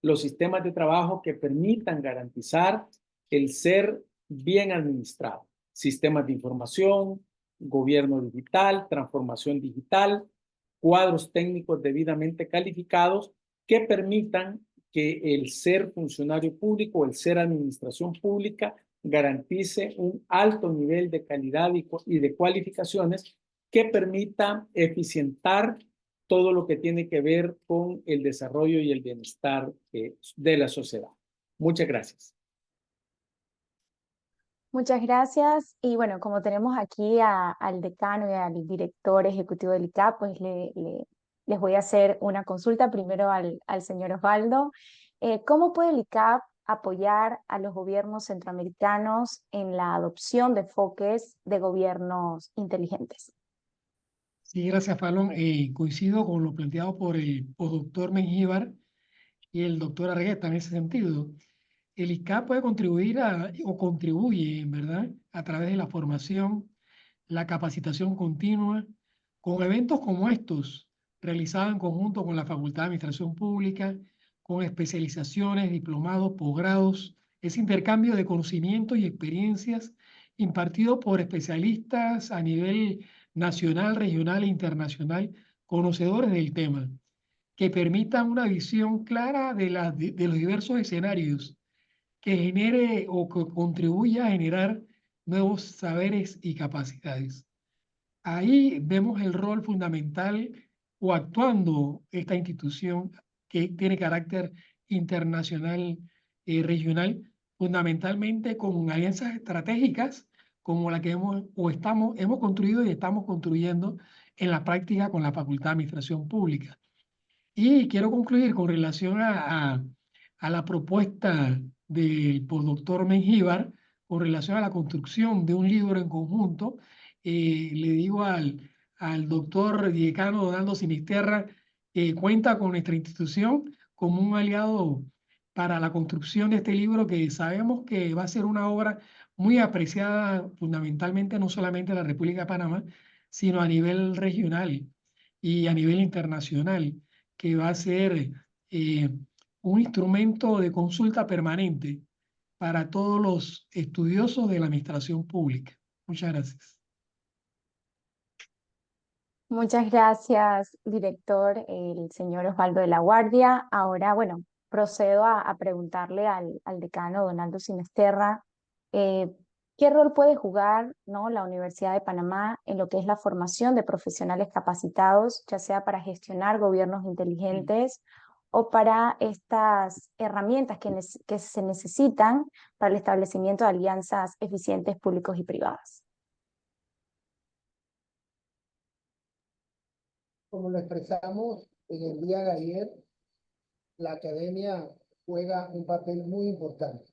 E: Los sistemas de trabajo que permitan garantizar el ser bien administrado. Sistemas de información, gobierno digital, transformación digital, cuadros técnicos debidamente calificados que permitan que el ser funcionario público, el ser administración pública, garantice un alto nivel de calidad y de cualificaciones que permita eficientar todo lo que tiene que ver con el desarrollo y el bienestar de la sociedad. Muchas gracias.
A: Muchas gracias. Y bueno, como tenemos aquí al decano y al director ejecutivo del ICAP, pues les voy a hacer una consulta primero al señor Osvaldo. ¿Cómo puede el ICAP apoyar a los gobiernos centroamericanos en la adopción de enfoques de gobiernos inteligentes?
B: Sí, gracias, Fallon. Coincido con lo planteado por el postdoctor Mengíbar y el doctor Argueta en ese sentido. El ICAP puede contribuir o contribuye, en verdad, a través de la formación, la capacitación continua, con eventos como estos, realizados en conjunto con la Facultad de Administración Pública, con especializaciones, diplomados, posgrados, ese intercambio de conocimientos y experiencias impartido por especialistas a nivel nacional, regional e internacional, conocedores del tema, que permitan una visión clara de los diversos escenarios, que genere o que contribuya a generar nuevos saberes y capacidades. Ahí vemos el rol fundamental o actuando esta institución que tiene carácter internacional, regional, fundamentalmente con alianzas estratégicas como la que hemos construido y estamos construyendo en la práctica con la Facultad de Administración Pública. Y quiero concluir con relación a la propuesta del postdoctor Mengíbar con relación a la construcción de un libro en conjunto. Le digo al doctor decano Donaldo Sinisterra que cuenta con nuestra institución como un aliado para la construcción de este libro, que sabemos que va a ser una obra muy apreciada fundamentalmente no solamente en la República de Panamá, sino a nivel regional y a nivel internacional, que va a ser un instrumento de consulta permanente para todos los estudiosos de la administración pública. Muchas gracias.
A: Muchas gracias, director, el señor Osvaldo de la Guardia. Ahora, bueno, procedo a preguntarle al decano Donaldo Sinisterra, eh, ¿qué rol puede jugar, ¿no?, la Universidad de Panamá en lo que es la formación de profesionales capacitados, ya sea para gestionar gobiernos inteligentes o para estas herramientas que se necesitan para el establecimiento de alianzas eficientes públicos y privadas?
C: Como lo expresamos en el día de ayer, la academia juega un papel muy importante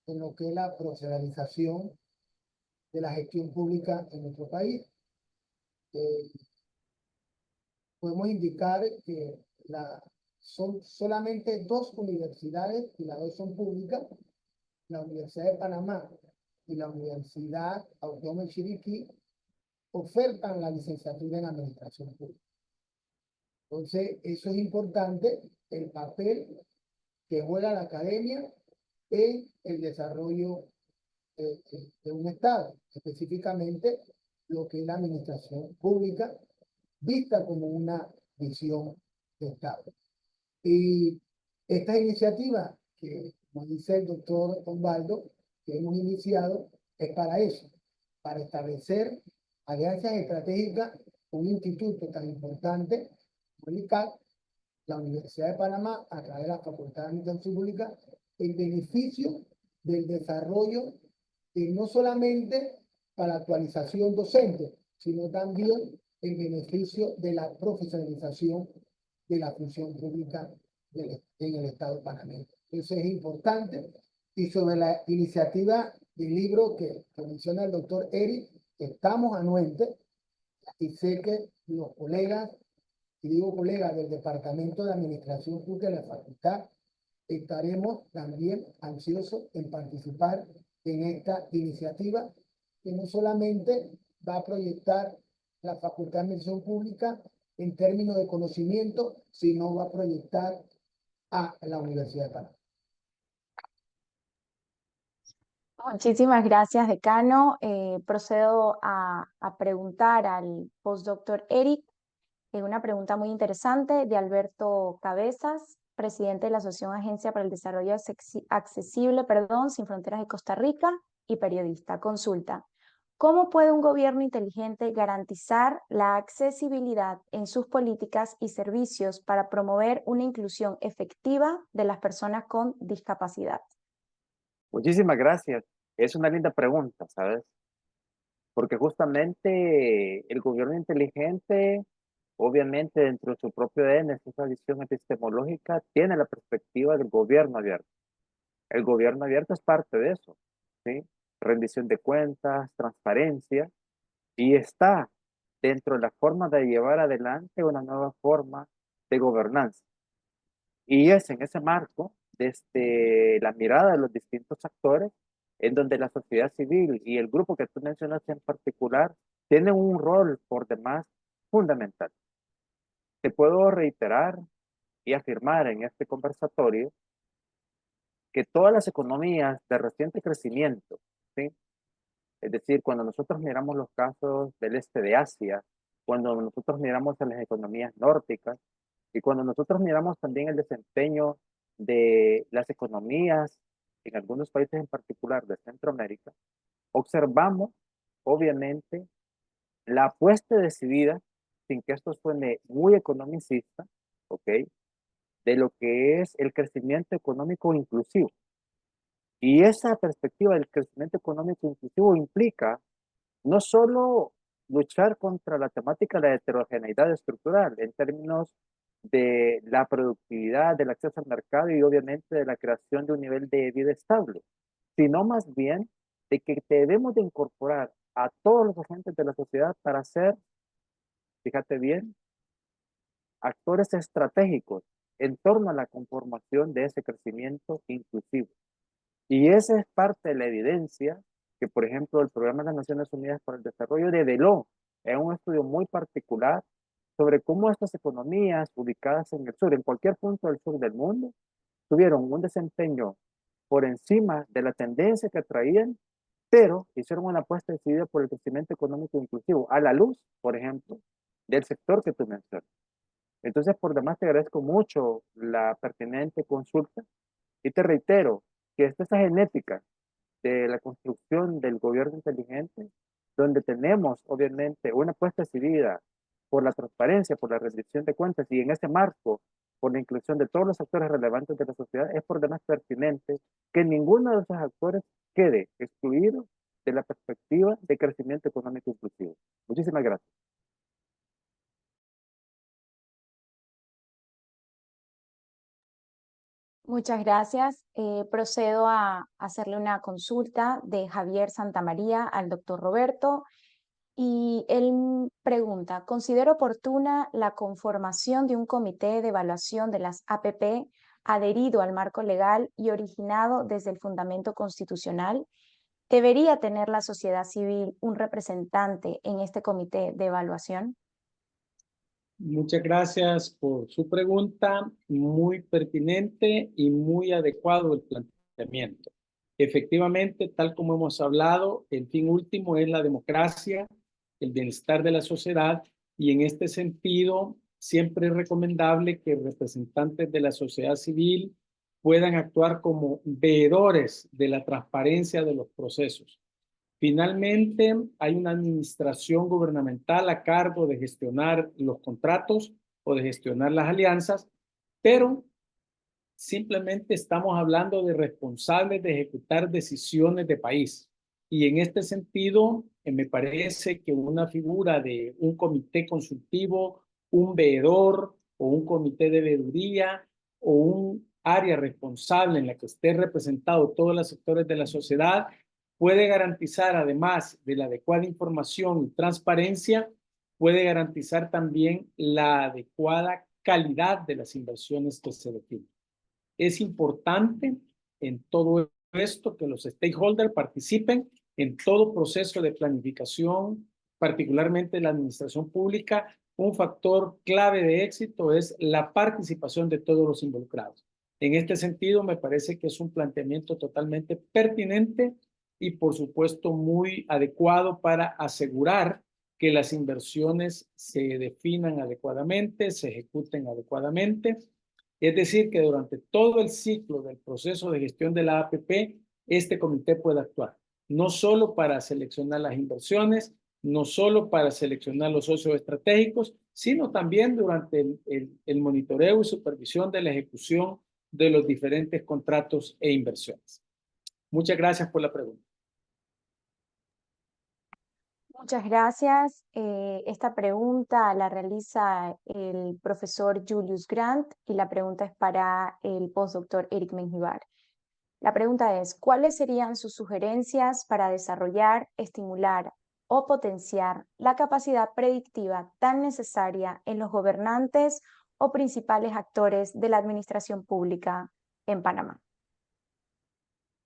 C: en lo que es la profesionalización de la gestión pública en nuestro país. Podemos indicar que son solamente 2 universidades, y las 2 son públicas, la Universidad de Panamá y la Universidad Autónoma de Chiriquí, ofertan la licenciatura en Administración Pública. Entonces, eso es importante, el papel que juega la academia en el desarrollo de un Estado, específicamente lo que es la administración pública, vista como una visión de Estado. Y esta iniciativa que nos dice el doctor Osvaldo, que hemos iniciado, es para eso, para establecer alianzas estratégicas con un instituto tan importante como el ICAP, la Universidad de Panamá, a través de la Facultad de Administración Pública, en beneficio del desarrollo no solamente para la actualización docente, sino también en beneficio de la profesionalización de la función pública en el Estado panameño. Eso es importante. Y sobre la iniciativa del libro que menciona el doctor Eric, estamos anuentes, y sé que los colegas, y digo colegas del Departamento de Administración Pública de la Facultad, estaremos también ansiosos en participar en esta iniciativa, que no solamente va a proyectar la Facultad de Administración Pública en términos de conocimiento, sino va a proyectar a la Universidad de Panamá.
A: Muchísimas gracias, decano. Procedo a preguntar al postdoctor Eric una pregunta muy interesante de Alberto Cabezas, presidente de la Asociación Agencia para el Desarrollo Accesible, Sin Fronteras de Costa Rica y periodista. Consulta: ¿cómo puede un gobierno inteligente garantizar la accesibilidad en sus políticas y servicios para promover una inclusión efectiva de las personas con discapacidad?
D: Muchísimas gracias. Es una linda pregunta, ¿sabes? Porque justamente el gobierno inteligente, obviamente dentro de su propio ADN, esa visión epistemológica, tiene la perspectiva del gobierno abierto. El gobierno abierto es parte de eso, ¿sí? Rendición de cuentas, transparencia, y está dentro de la forma de llevar adelante una nueva forma de gobernanza. Y es en ese marco, desde la mirada de los distintos actores, en donde la sociedad civil y el grupo que tú mencionaste en particular tienen un rol por demás fundamental. Te puedo reiterar y afirmar en este conversatorio que todas las economías de reciente crecimiento, ¿sí? Es decir, cuando nosotros miramos los casos del este de Asia, cuando nosotros miramos a las economías nórdicas y cuando nosotros miramos también el desempeño de las economías en algunos países en particular de Centroamérica, observamos, obviamente, la apuesta decidida, sin que esto suene muy economicista, ¿ok? De lo que es el crecimiento económico inclusivo. Y esa perspectiva del crecimiento económico inclusivo implica no solo luchar contra la temática de la heterogeneidad estructural en términos de la productividad, del acceso al mercado y obviamente de la creación de un nivel de vida estable, sino más bien de que debemos de incorporar a todos los agentes de la sociedad para ser, fíjate bien, actores estratégicos en torno a la conformación de ese crecimiento inclusivo. Y esa es parte de la evidencia que, por ejemplo, el Programa de las Naciones Unidas para el Desarrollo develó en un estudio muy particular sobre cómo estas economías ubicadas en el sur, en cualquier punto del sur del mundo, tuvieron un desempeño por encima de la tendencia que traían, pero hicieron una apuesta decidida por el crecimiento económico inclusivo, a la luz, por ejemplo, del sector que tú mencionas. Entonces, por demás, te agradezco mucho la pertinente consulta y te reitero que esta es la genética de la construcción del gobierno inteligente, donde tenemos, obviamente, una apuesta decidida por la transparencia, por la rendición de cuentas y en ese marco, por la inclusión de todos los actores relevantes de la sociedad, es por demás pertinente que ninguno de esos actores quede excluido de la perspectiva de crecimiento económico inclusivo. Muchísimas gracias.
A: Muchas gracias. Procedo a hacerle una consulta de Javier Santamaría al doctor Roberto. Y él pregunta: ¿considera oportuna la conformación de un comité de evaluación de las APP adherido al marco legal y originado desde el fundamento constitucional? ¿Debería tener la sociedad civil un representante en este comité de evaluación?
E: Muchas gracias por su pregunta, muy pertinente y muy adecuado el planteamiento. Efectivamente, tal como hemos hablado, el fin último es la democracia, el bienestar de la sociedad, y en este sentido siempre es recomendable que representantes de la sociedad civil puedan actuar como veedores de la transparencia de los procesos. Finalmente, hay una administración gubernamental a cargo de gestionar los contratos o de gestionar las alianzas, pero simplemente estamos hablando de responsables de ejecutar decisiones de país. Y en este sentido, me parece que una figura de un comité consultivo, un veedor o un comité de veeduría o un área responsable en la que esté representado todos los sectores de la sociedad puede garantizar, además de la adecuada información y transparencia, puede garantizar también la adecuada calidad de las inversiones que se definen. Es importante en todo esto que los stakeholders participen en todo proceso de planificación, particularmente la administración pública. Un factor clave de éxito es la participación de todos los involucrados. En este sentido, me parece que es un planteamiento totalmente pertinente y por supuesto muy adecuado para asegurar que las inversiones se definan adecuadamente, se ejecuten adecuadamente. Es decir, que durante todo el ciclo del proceso de gestión de la APP, este comité puede actuar, no solo para seleccionar las inversiones, no solo para seleccionar los socios estratégicos, sino también durante el monitoreo y supervisión de la ejecución de los diferentes contratos e inversiones. Muchas gracias por la pregunta.
A: Muchas gracias. Esta pregunta la realiza el profesor Julius Grant y la pregunta es para el postdoctor Eric Menjivar. La pregunta es, ¿cuáles serían sus sugerencias para desarrollar, estimular o potenciar la capacidad predictiva tan necesaria en los gobernantes o principales actores de la administración pública en Panamá?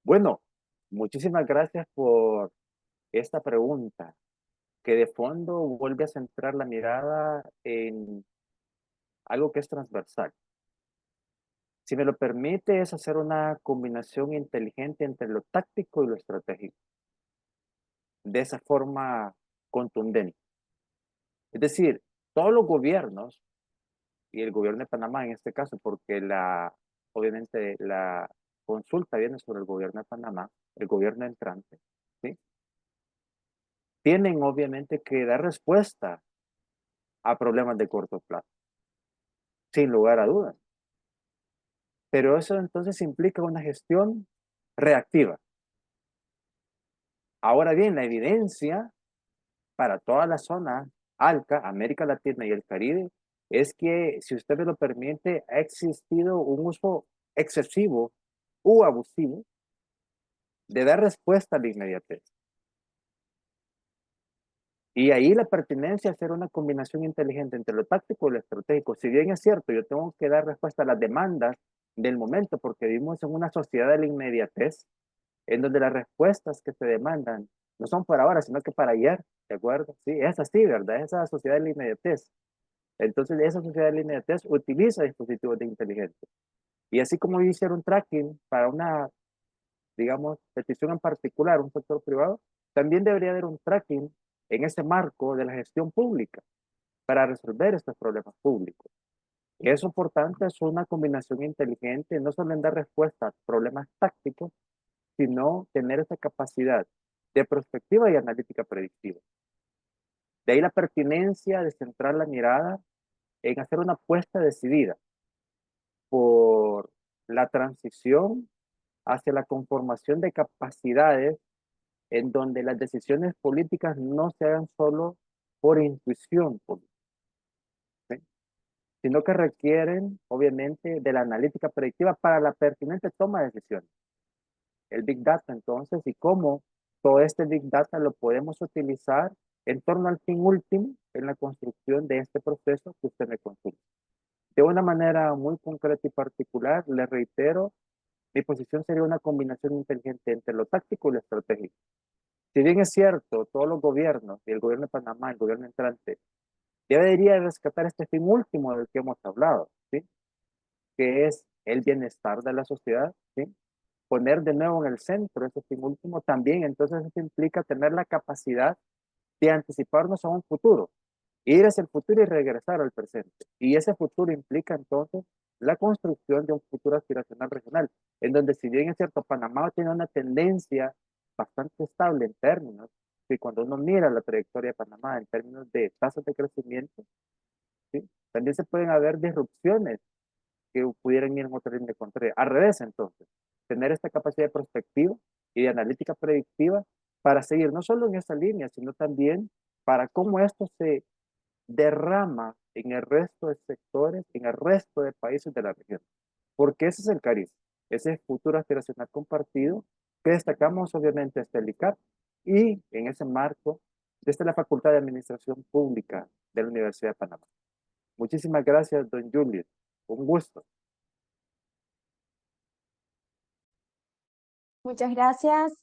D: Bueno, muchísimas gracias por esta pregunta, que de fondo vuelve a centrar la mirada en algo que es transversal. Si me lo permite, es hacer una combinación inteligente entre lo táctico y lo estratégico. De esa forma contundente. Es decir, todos los gobiernos, y el gobierno de Panamá en este caso, porque obviamente la consulta viene sobre el gobierno de Panamá, el gobierno entrante, ¿sí? Tienen obviamente que dar respuesta a problemas de corto plazo, sin lugar a dudas. Pero eso entonces implica una gestión reactiva. Ahora bien, la evidencia para toda la zona ALCA, América Latina y el Caribe, es que, si usted me lo permite, ha existido un uso excesivo u abusivo de dar respuesta a la inmediatez. Y ahí la pertinencia de hacer una combinación inteligente entre lo táctico y lo estratégico. Si bien es cierto, yo tengo que dar respuesta a las demandas del momento, porque vivimos en una sociedad de la inmediatez, en donde las respuestas que se demandan no son para ahora, sino que para ayer, ¿de acuerdo? Sí, es así, ¿verdad? Esa sociedad de la inmediatez. Entonces, esa sociedad de la inmediatez utiliza dispositivos de inteligencia. Y así como yo hiciera un tracking para una, digamos, petición en particular, un sector privado, también debería haber un tracking en ese marco de la gestión pública para resolver estos problemas públicos. Eso, por tanto, es una combinación inteligente, no solo en dar respuesta a problemas tácticos, sino tener esa capacidad de prospectiva y analítica predictiva. De ahí la pertinencia de centrar la mirada en hacer una apuesta decidida por la transición hacia la conformación de capacidades en donde las decisiones políticas no se hagan solo por intuición política, ¿sí? Sino que requieren, obviamente, de la analítica predictiva para la pertinente toma de decisiones. El Big Data, entonces, y cómo todo este Big Data lo podemos utilizar en torno al fin último en la construcción de este proceso que usted me consulta. De una manera muy concreta y particular, le reitero, mi posición sería una combinación inteligente entre lo táctico y lo estratégico. Si bien es cierto, todos los gobiernos, y el gobierno de Panamá, el gobierno entrante, debería rescatar este fin último del que hemos hablado, ¿sí? Que es el bienestar de la sociedad, ¿sí? Poner de nuevo en el centro ese fin último también, entonces eso implica tener la capacidad de anticiparnos a un futuro, ir hacia el futuro y regresar al presente. Y ese futuro implica entonces la construcción de un futuro aspiracional regional, en donde, si bien es cierto, Panamá tiene una tendencia bastante estable en términos, y cuando uno mira la trayectoria de Panamá en términos de tasas de crecimiento, ¿sí? También se pueden haber disrupciones que pudieran ir en otra línea contraria. Al revés, entonces, tener esta capacidad de prospectiva y de analítica predictiva para seguir no solo en esa línea, sino también para cómo esto se derrama en el resto de sectores, en el resto de países de la región. Porque ese es el cariz, ese futuro aspiracional compartido que destacamos obviamente desde el ICAP y en ese marco desde la Facultad de Administración Pública de la Universidad de Panamá. Muchísimas gracias, don Julius. Un gusto.
A: Muchas gracias.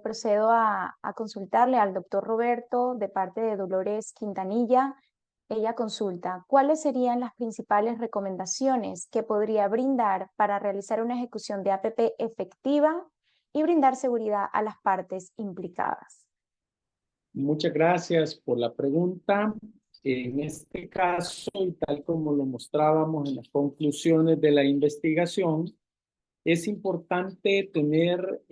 A: Procedo a consultarle al doctor Roberto de parte de Dolores Quintanilla. Ella consulta, ¿cuáles serían las principales recomendaciones que podría brindar para realizar una ejecución de APP efectiva y brindar seguridad a las partes implicadas?
E: Muchas gracias por la pregunta. En este caso, y tal como lo mostrábamos en las conclusiones de la investigación, es importante tener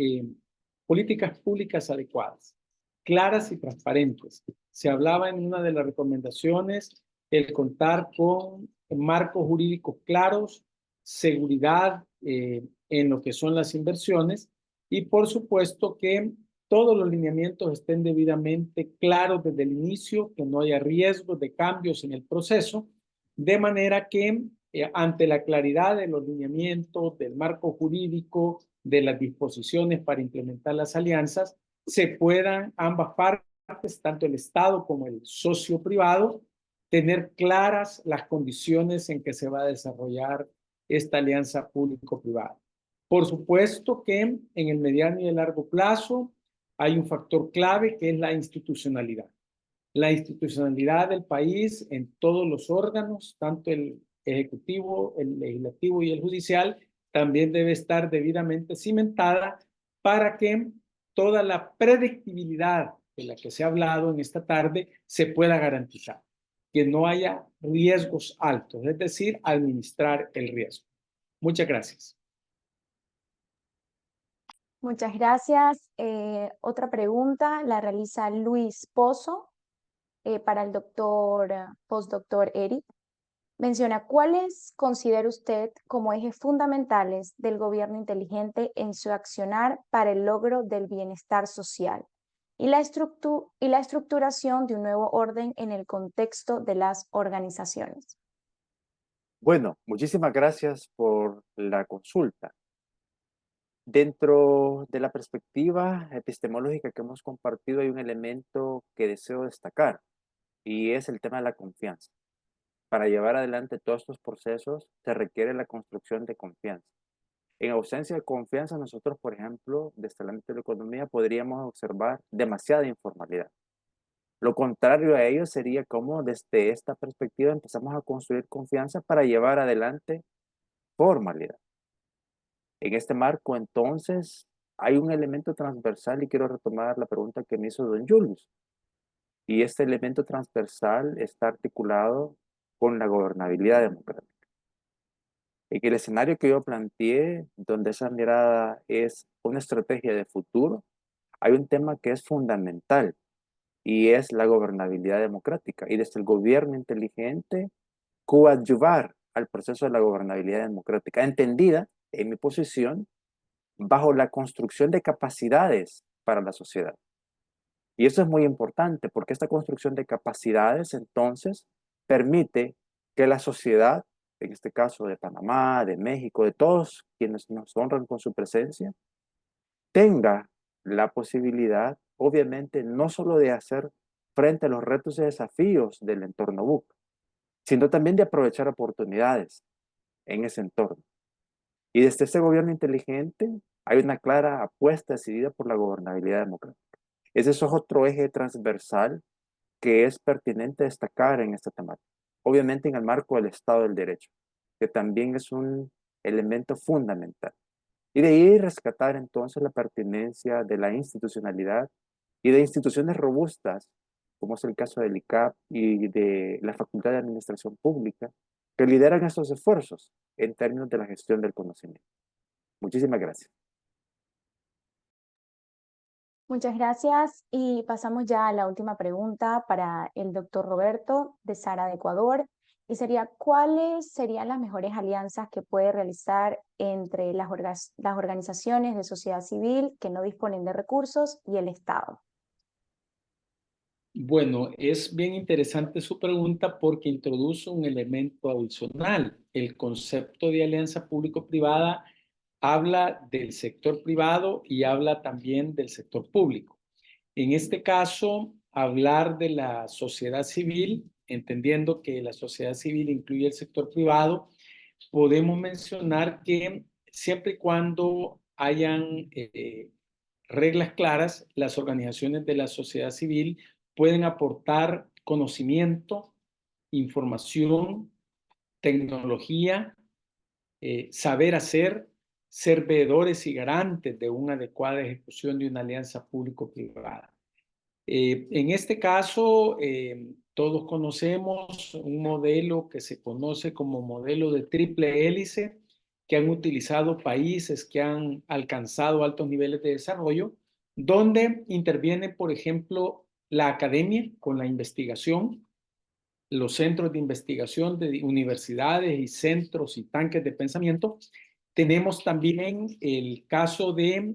E: políticas públicas adecuadas, claras y transparentes. Se hablaba en una de las recomendaciones el contar con marcos jurídicos claros, seguridad en lo que son las inversiones y por supuesto que todos los lineamientos estén debidamente claros desde el inicio, que no haya riesgos de cambios en el proceso, de manera que ante la claridad de los lineamientos, del marco jurídico, de las disposiciones para implementar las alianzas, se puedan ambas partes, tanto el Estado como el socio privado, tener claras las condiciones en que se va a desarrollar esta alianza público-privada. Por supuesto que en el mediano y el largo plazo hay un factor clave que es la institucionalidad. La institucionalidad del país en todos los órganos, tanto el ejecutivo, el legislativo y el judicial, también debe estar debidamente cimentada para que toda la predictibilidad de la que se ha hablado en esta tarde se pueda garantizar, que no haya riesgos altos, es decir, administrar el riesgo. Muchas gracias.
A: Muchas gracias. Otra pregunta la realiza Luis Pozo para el postdoctor Eric. Menciona, ¿cuáles considera usted como ejes fundamentales del gobierno inteligente en su accionar para el logro del bienestar social y la estructuración de un nuevo orden en el contexto de las organizaciones?
D: Bueno, muchísimas gracias por la consulta. Dentro de la perspectiva epistemológica que hemos compartido hay un elemento que deseo destacar y es el tema de la confianza. Para llevar adelante todos estos procesos se requiere la construcción de confianza. En ausencia de confianza, nosotros, por ejemplo, desde el ámbito de la economía, podríamos observar demasiada informalidad. Lo contrario a ello sería cómo desde esta perspectiva empezamos a construir confianza para llevar adelante formalidad. En este marco, entonces, hay un elemento transversal y quiero retomar la pregunta que me hizo don Julius. Y este elemento transversal está articulado con la gobernabilidad democrática. En el escenario que yo planteé, donde esa mirada es una estrategia de futuro, hay un tema que es fundamental y es la gobernabilidad democrática. Y desde el gobierno inteligente, coadyuvar al proceso de la gobernabilidad democrática, entendida, en mi posición, bajo la construcción de capacidades para la sociedad. Y eso es muy importante porque esta construcción de capacidades entonces permite que la sociedad, en este caso de Panamá, de México, de todos quienes nos honran con su presencia, tenga la posibilidad, obviamente, no solo de hacer frente a los retos y desafíos del entorno BUC, sino también de aprovechar oportunidades en ese entorno. Y desde ese gobierno inteligente hay una clara apuesta decidida por la gobernabilidad democrática. Ese es otro eje transversal que es pertinente destacar en esta temática. Obviamente en el marco del Estado del Derecho, que también es un elemento fundamental. Y de ahí rescatar entonces la pertinencia de la institucionalidad y de instituciones robustas, como es el caso del ICAP y de la Facultad de Administración Pública, que lideran estos esfuerzos en términos de la gestión del conocimiento. Muchísimas gracias.
A: Muchas gracias y pasamos ya a la última pregunta para el doctor Roberto de Sara de Ecuador y sería, ¿cuáles serían las mejores alianzas que puede realizar entre las organizaciones de sociedad civil que no disponen de recursos y el Estado?
E: Bueno, es bien interesante su pregunta porque introduce un elemento adicional. El concepto de alianza público-privada habla del sector privado y habla también del sector público. En este caso, hablar de la sociedad civil, entendiendo que la sociedad civil incluye el sector privado, podemos mencionar que siempre y cuando hayan reglas claras, las organizaciones de la sociedad civil pueden aportar conocimiento, información, tecnología, saber hacer, ser veedores y garantes de una adecuada ejecución de una alianza público-privada. En este caso, todos conocemos un modelo que se conoce como modelo de triple hélice, que han utilizado países que han alcanzado altos niveles de desarrollo, donde interviene, por ejemplo, la academia con la investigación, los centros de investigación de universidades y centros y tanques de pensamiento. Tenemos también el caso de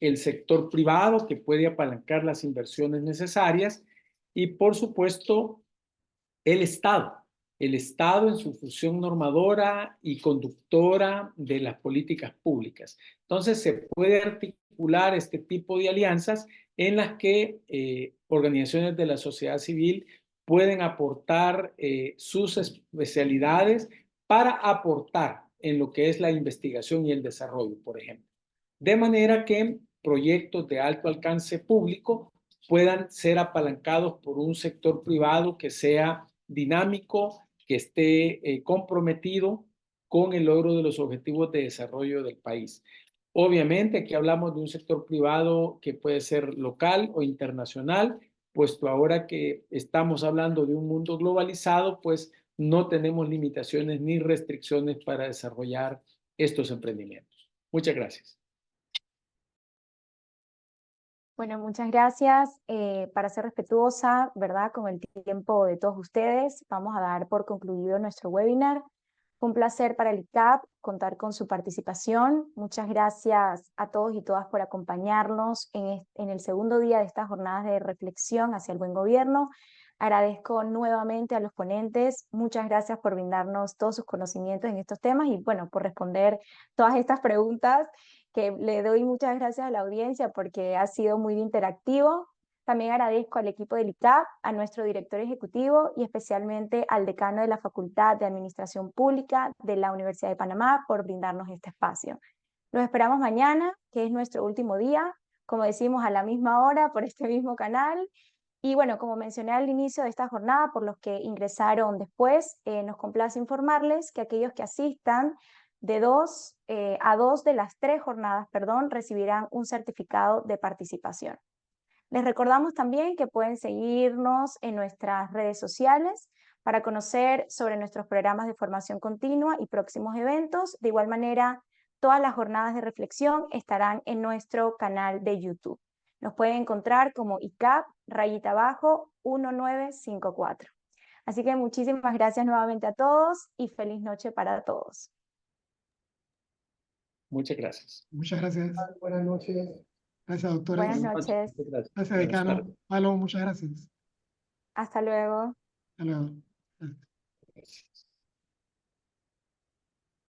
E: el sector privado que puede apalancar las inversiones necesarias y, por supuesto, el Estado. El Estado en su función normadora y conductora de las políticas públicas. Entonces, se puede articular este tipo de alianzas en las que organizaciones de la sociedad civil pueden aportar sus especialidades para aportar en lo que es la investigación y el desarrollo, por ejemplo. De manera que proyectos de alto alcance público puedan ser apalancados por un sector privado que sea dinámico, que esté comprometido con el logro de los objetivos de desarrollo del país. Obviamente, aquí hablamos de un sector privado que puede ser local o internacional, puesto ahora que estamos hablando de un mundo globalizado, pues no tenemos limitaciones ni restricciones para desarrollar estos emprendimientos. Muchas gracias.
A: Bueno, muchas gracias. Para ser respetuosa, ¿verdad? Con el tiempo de todos ustedes, vamos a dar por concluido nuestro webinar. Fue un placer para el ICAP contar con su participación. Muchas gracias a todos y todas por acompañarnos en el segundo día de estas jornadas de reflexión hacia el buen gobierno. Agradezco nuevamente a los ponentes. Muchas gracias por brindarnos todos sus conocimientos en estos temas y, bueno, por responder todas estas preguntas, que le doy muchas gracias a la audiencia porque ha sido muy interactivo. También agradezco al equipo del ICAP, a nuestro director ejecutivo y especialmente al decano de la Facultad de Administración Pública de la Universidad de Panamá por brindarnos este espacio. Los esperamos mañana, que es nuestro último día, como decimos, a la misma hora por este mismo canal. Y bueno, como mencioné al inicio de esta jornada, por los que ingresaron después, nos complace informarles que aquellos que asistan de 2 a 2 de las 3 jornadas, recibirán un certificado de participación. Les recordamos también que pueden seguirnos en nuestras redes sociales para conocer sobre nuestros programas de formación continua y próximos eventos. De igual manera, todas las jornadas de reflexión estarán en nuestro canal de YouTube. Nos pueden encontrar como ICAP_1954. Así que muchísimas gracias nuevamente a todos y feliz noche para todos.
E: Muchas gracias.
B: Muchas gracias.
C: Buenas noches.
B: Gracias, doctores.
A: Buenas noches.
E: Gracias.
B: Gracias, decano. Palo, muchas gracias.
A: Hasta luego.
B: Hasta luego.
E: Gracias.